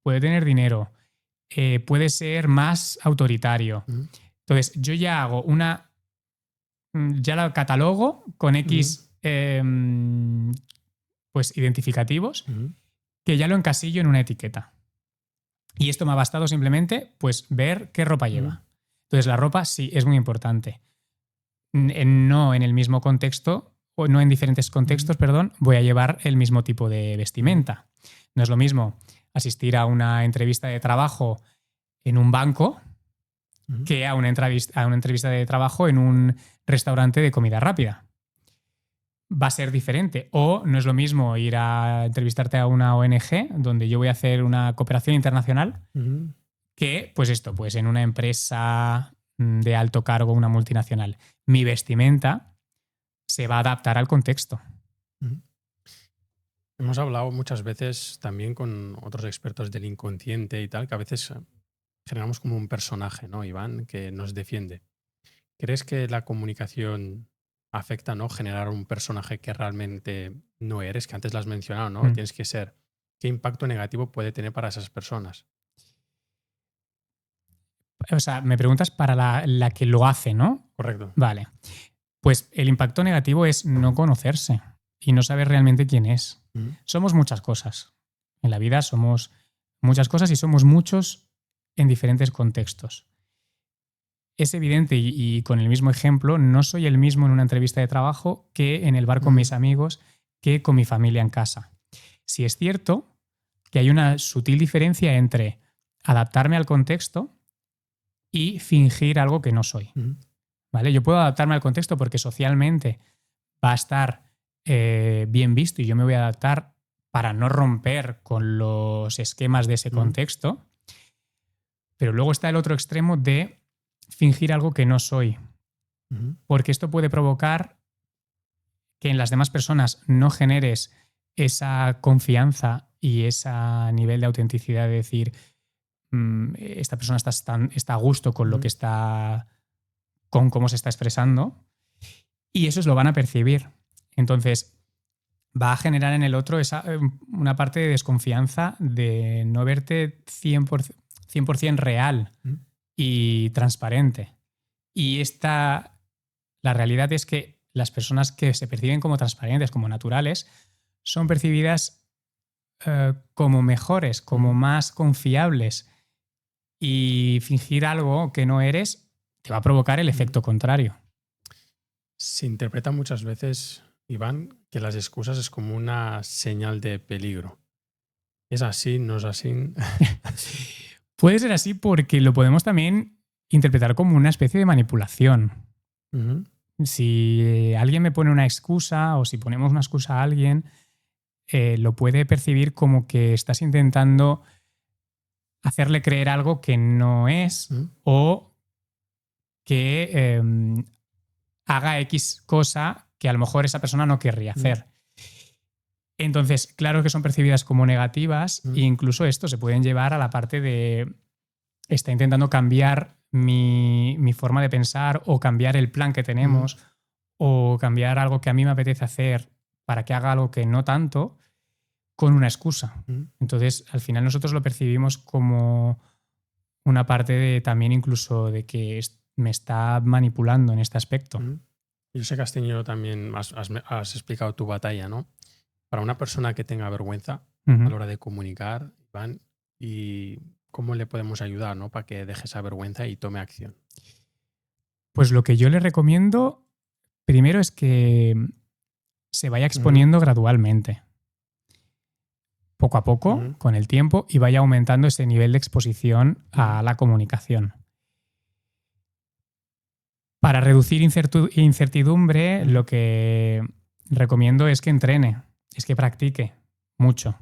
puede tener dinero, puede ser más autoritario. Entonces, yo ya hago ya la catalogo con X pues identificativos que ya lo encasillo en una etiqueta. Y esto me ha bastado simplemente pues ver qué ropa lleva. Entonces, la ropa sí es muy importante. No en el mismo contexto, o no en diferentes contextos, voy a llevar el mismo tipo de vestimenta. No es lo mismo asistir a una entrevista de trabajo en un banco que a una entrevista de trabajo en un restaurante de comida rápida. Va a ser diferente. O no es lo mismo ir a entrevistarte a una ONG donde yo voy a hacer una cooperación internacional que, pues en una empresa de alto cargo, una multinacional. Mi vestimenta se va a adaptar al contexto. Hemos hablado muchas veces también con otros expertos del inconsciente y tal, que a veces generamos como un personaje, ¿no, Iván, que nos defiende. ¿Crees que la comunicación afecta, ¿no? Generar un personaje que realmente no eres, que antes lo has mencionado, ¿no? Tienes que ser. ¿Qué impacto negativo puede tener para esas personas? O sea, me preguntas para la que lo hace, ¿no? Correcto. Vale. Pues el impacto negativo es no conocerse y no saber realmente quién es. Somos muchas cosas. En la vida somos muchas cosas y somos muchos en diferentes contextos. Es evidente, y con el mismo ejemplo, no soy el mismo en una entrevista de trabajo que en el bar con mis amigos, que con mi familia en casa. Si es cierto que hay una sutil diferencia entre adaptarme al contexto y fingir algo que no soy. ¿Vale? Yo puedo adaptarme al contexto porque socialmente va a estar bien visto y yo me voy a adaptar para no romper con los esquemas de ese contexto. Pero luego está el otro extremo de fingir algo que no soy. Porque esto puede provocar que en las demás personas no generes esa confianza y ese nivel de autenticidad de decir esta persona está a gusto con lo que está, con cómo se está expresando, y eso lo van a percibir. Entonces va a generar en el otro una parte de desconfianza de no verte 100% real y transparente. Y la realidad es que las personas que se perciben como transparentes, como naturales, son percibidas como mejores, como más confiables. Y fingir algo que no eres te va a provocar el efecto contrario. Se interpreta muchas veces, Iván, que las excusas es como una señal de peligro. ¿Es así? ¿No es así? Puede ser así porque lo podemos también interpretar como una especie de manipulación. Si alguien me pone una excusa o si ponemos una excusa a alguien, lo puede percibir como que estás intentando hacerle creer algo que no es o que haga X cosa que a lo mejor esa persona no querría hacer. Entonces, claro que son percibidas como negativas e incluso esto se pueden llevar a la parte de está intentando cambiar mi forma de pensar o cambiar el plan que tenemos o cambiar algo que a mí me apetece hacer para que haga algo que no tanto con una excusa. Entonces, al final nosotros lo percibimos como una parte de también incluso de que me está manipulando en este aspecto. Yo sé que has tenido también, has explicado tu batalla, ¿no? Para una persona que tenga vergüenza a la hora de comunicar, Iván, ¿y cómo le podemos ayudar, ¿no? Para que deje esa vergüenza y tome acción? Pues lo que yo le recomiendo primero es que se vaya exponiendo gradualmente, poco a poco, con el tiempo, y vaya aumentando ese nivel de exposición a la comunicación. Para reducir incertidumbre, lo que recomiendo es que entrene, es que practique mucho.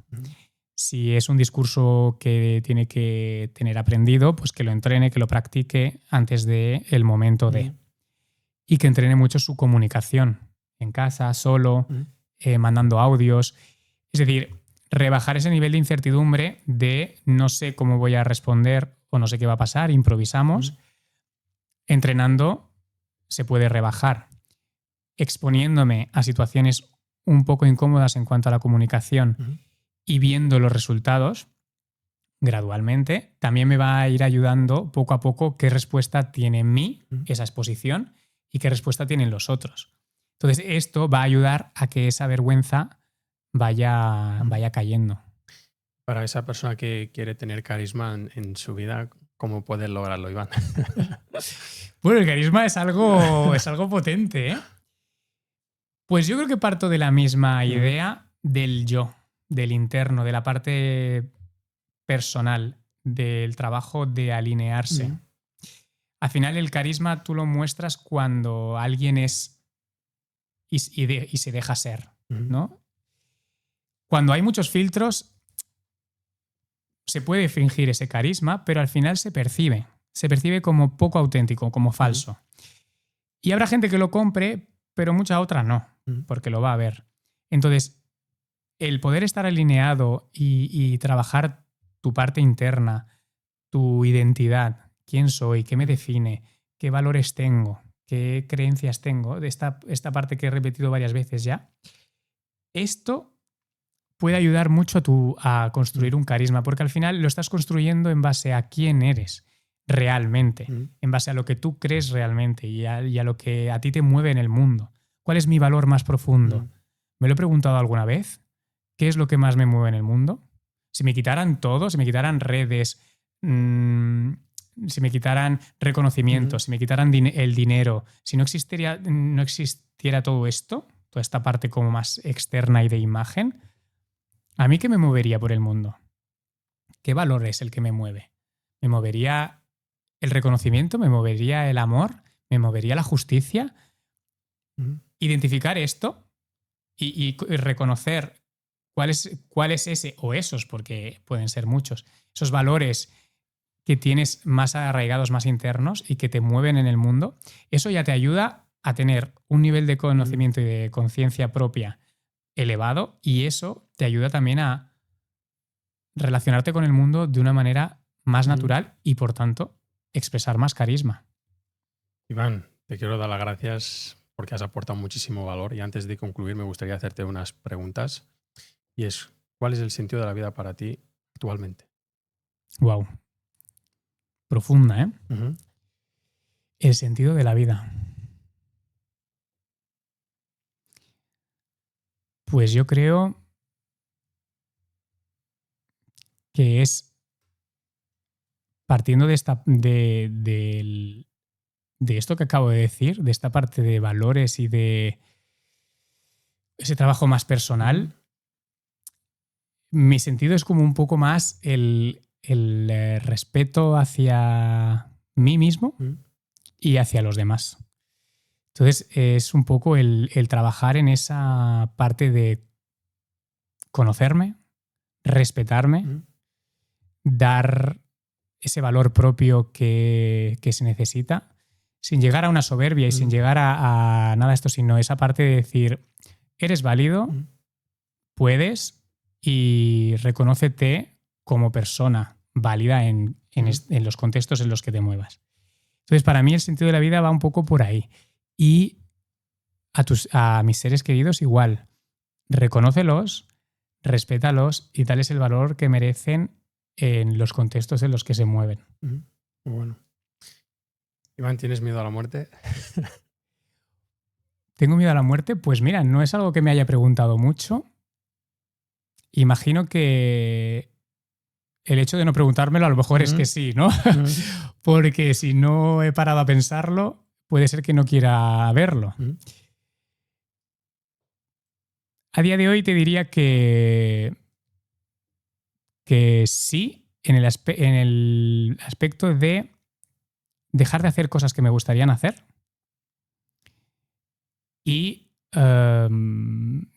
Si es un discurso que tiene que tener aprendido, pues que lo entrene, que lo practique antes del momento de. Y que entrene mucho su comunicación, en casa, solo, mandando audios. Es decir, rebajar ese nivel de incertidumbre de no sé cómo voy a responder o no sé qué va a pasar, improvisamos. Entrenando se puede rebajar. Exponiéndome a situaciones un poco incómodas en cuanto a la comunicación y viendo los resultados gradualmente, también me va a ir ayudando poco a poco qué respuesta tiene en mí esa exposición y qué respuesta tienen los otros. Entonces, esto va a ayudar a que esa vergüenza vaya cayendo. Para esa persona que quiere tener carisma en su vida, ¿cómo puedes lograrlo, Iván? Bueno, el carisma es algo potente, ¿eh? Pues yo creo que parto de la misma idea del yo, del interno, de la parte personal, del trabajo de alinearse. Al final el carisma tú lo muestras cuando alguien es y se deja ser, ¿no? Cuando hay muchos filtros se puede fingir ese carisma, pero al final se percibe como poco auténtico, como falso. Y habrá gente que lo compre, pero mucha otra no, porque lo va a ver. Entonces, el poder estar alineado y trabajar tu parte interna, tu identidad, quién soy, qué me define, qué valores tengo, qué creencias tengo, de esta parte que he repetido varias veces ya, esto puede ayudar mucho a construir un carisma, porque al final lo estás construyendo en base a quién eres realmente, en base a lo que tú crees realmente y a lo que a ti te mueve en el mundo. ¿Cuál es mi valor más profundo? ¿Me lo he preguntado alguna vez? ¿Qué es lo que más me mueve en el mundo? Si me quitaran todo, si me quitaran redes, si me quitaran reconocimiento, si me quitaran el dinero, si no existiera todo esto, toda esta parte como más externa y de imagen, ¿a mí qué me movería por el mundo? ¿qué valor es el que me mueve? ¿Me movería el reconocimiento? ¿Me movería el amor? ¿Me movería la justicia? Identificar esto y reconocer cuál es ese o esos, porque pueden ser muchos, esos valores que tienes más arraigados, más internos y que te mueven en el mundo, eso ya te ayuda a tener un nivel de conocimiento y de conciencia propia elevado, y eso te ayuda también a relacionarte con el mundo de una manera más natural y, por tanto, expresar más carisma. Iván, te quiero dar las gracias porque has aportado muchísimo valor, y antes de concluir me gustaría hacerte unas preguntas, y es, ¿cuál es el sentido de la vida para ti actualmente? Wow. Profunda, ¿eh? El sentido de la vida. Pues yo creo que es partiendo de esto que acabo de decir, de esta parte de valores y de ese trabajo más personal. Mi sentido es como un poco más el respeto hacia mí mismo y hacia los demás. Entonces es un poco el trabajar en esa parte de conocerme, respetarme, dar ese valor propio que se necesita, sin llegar a una soberbia y sin llegar a nada de esto, sino esa parte de decir, eres válido, puedes, y reconócete como persona válida en los contextos en los que te muevas. Entonces, para mí el sentido de la vida va un poco por ahí. Y a mis seres queridos igual. Reconócelos, respétalos y dales el valor que merecen en los contextos en los que se mueven. Muy bueno. Iván, ¿tienes miedo a la muerte? ¿Tengo miedo a la muerte? Pues mira, no es algo que me haya preguntado mucho. Imagino que el hecho de no preguntármelo a lo mejor es que sí, ¿no? Porque si no he parado a pensarlo, puede ser que no quiera verlo. A día de hoy te diría que sí, en el aspecto de dejar de hacer cosas que me gustarían hacer y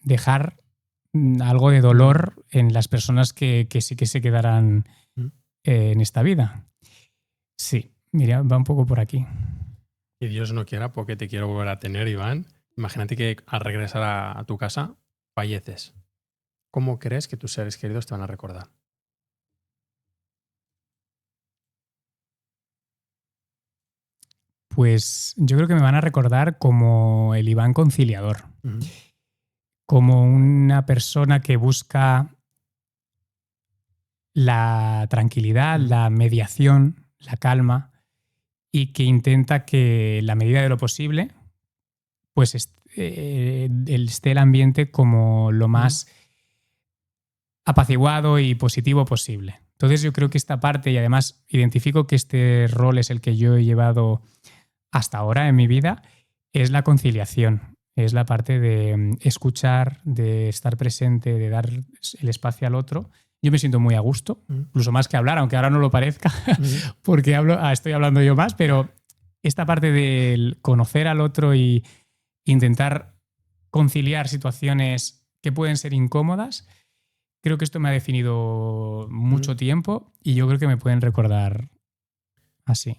dejar algo de dolor en las personas que sí que se quedarán en esta vida. Sí, mira, va un poco por aquí. Y Dios no quiera, porque te quiero volver a tener, Iván. Imagínate que al regresar a tu casa falleces. ¿Cómo crees que tus seres queridos te van a recordar? Pues yo creo que me van a recordar como el Iván conciliador. Como una persona que busca la tranquilidad, la mediación, la calma, y que intenta que, en la medida de lo posible, pues esté el ambiente como lo más apaciguado y positivo posible. Entonces yo creo que esta parte, y además identifico que este rol es el que yo he llevado hasta ahora en mi vida, es la conciliación. Es la parte de escuchar, de estar presente, de dar el espacio al otro. Yo me siento muy a gusto, incluso más que hablar, aunque ahora no lo parezca, porque estoy hablando yo más, pero esta parte del conocer al otro y intentar conciliar situaciones que pueden ser incómodas, creo que esto me ha definido mucho tiempo y yo creo que me pueden recordar así.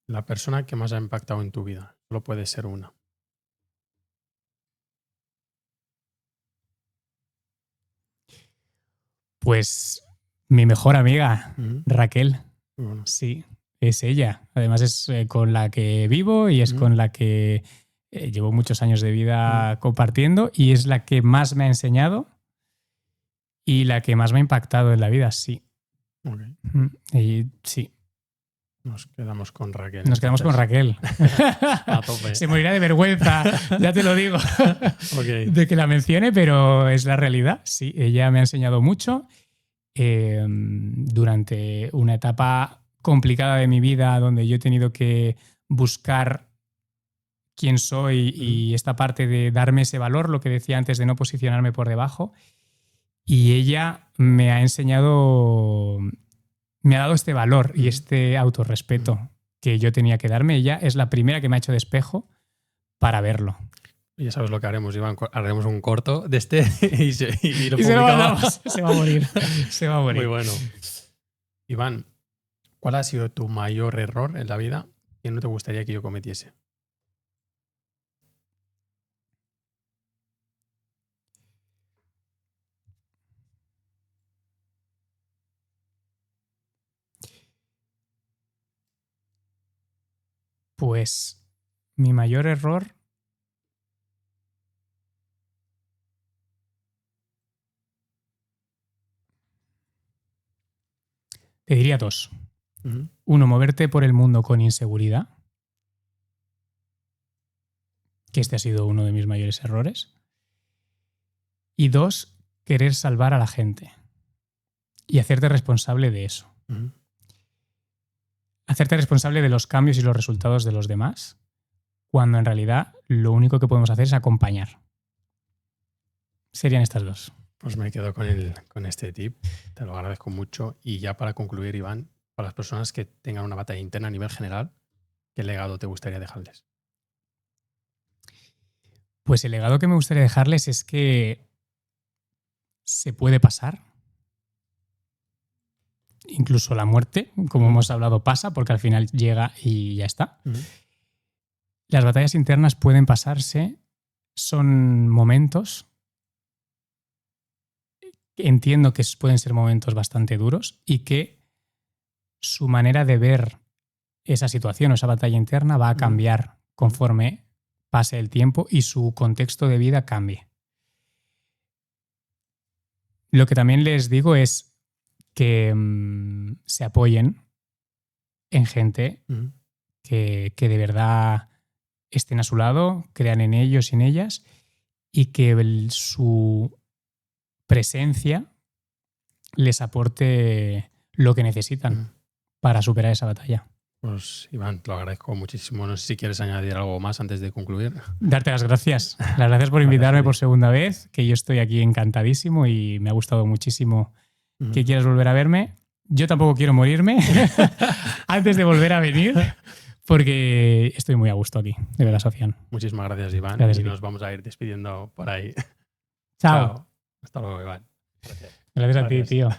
La persona que más ha impactado en tu vida, solo puede ser una. Pues mi mejor amiga, Raquel. Bueno. Sí, es ella. Además es con la que vivo y es con la que llevo muchos años de vida compartiendo, y es la que más me ha enseñado y la que más me ha impactado en la vida, sí. Okay. Y sí. Nos quedamos con Raquel. Nos quedamos con Raquel. A tope. Se morirá de vergüenza, ya te lo digo, de que la mencione, pero es la realidad. Sí, ella me ha enseñado mucho durante una etapa complicada de mi vida, donde yo he tenido que buscar quién soy y esta parte de darme ese valor, lo que decía antes, de no posicionarme por debajo. Y ella me ha enseñado me ha dado este valor y este autorrespeto que yo tenía que darme. Ella es la primera que me ha hecho de espejo para verlo. Ya sabes lo que haremos, Iván. Haremos un corto de este y lo Y se lo publicamos. mandamos. Se va a morir. Se va a morir. Muy bueno. Iván, ¿cuál ha sido tu mayor error en la vida que no te gustaría que yo cometiese? Pues mi mayor error te diría dos. Ujú. Uno, moverte por el mundo con inseguridad, que este ha sido uno de mis mayores errores. Y dos, querer salvar a la gente y hacerte responsable de eso. Ujú. Hacerte responsable de los cambios y los resultados de los demás, cuando en realidad lo único que podemos hacer es acompañar. Serían estas dos. Pues me quedo con este tip. Te lo agradezco mucho. Y ya para concluir, Iván, para las personas que tengan una batalla interna a nivel general, ¿qué legado te gustaría dejarles? Pues el legado que me gustaría dejarles es que se puede pasar. Incluso la muerte, como hemos hablado, pasa porque al final llega y ya está. Ujú. Las batallas internas pueden pasarse, son momentos. Entiendo que pueden ser momentos bastante duros y que su manera de ver esa situación o esa batalla interna va a cambiar conforme pase el tiempo y su contexto de vida cambie. Lo que también les digo es que se apoyen en gente Ujú. que de verdad estén a su lado, crean en ellos y en ellas, y que su presencia les aporte lo que necesitan para superar esa batalla. Pues Iván, te lo agradezco muchísimo. No sé si quieres añadir algo más antes de concluir. Darte las gracias. Las gracias por invitarme por segunda vez, que yo estoy aquí encantadísimo y me ha gustado muchísimo que quieras volver a verme. Yo tampoco quiero morirme antes de volver a venir, porque estoy muy a gusto aquí, de verdad, Sofian. Muchísimas gracias, Iván. Gracias a y ti. nos vamos a ir despidiendo por ahí. Chao. Hasta luego, Iván. Gracias a ti, tío.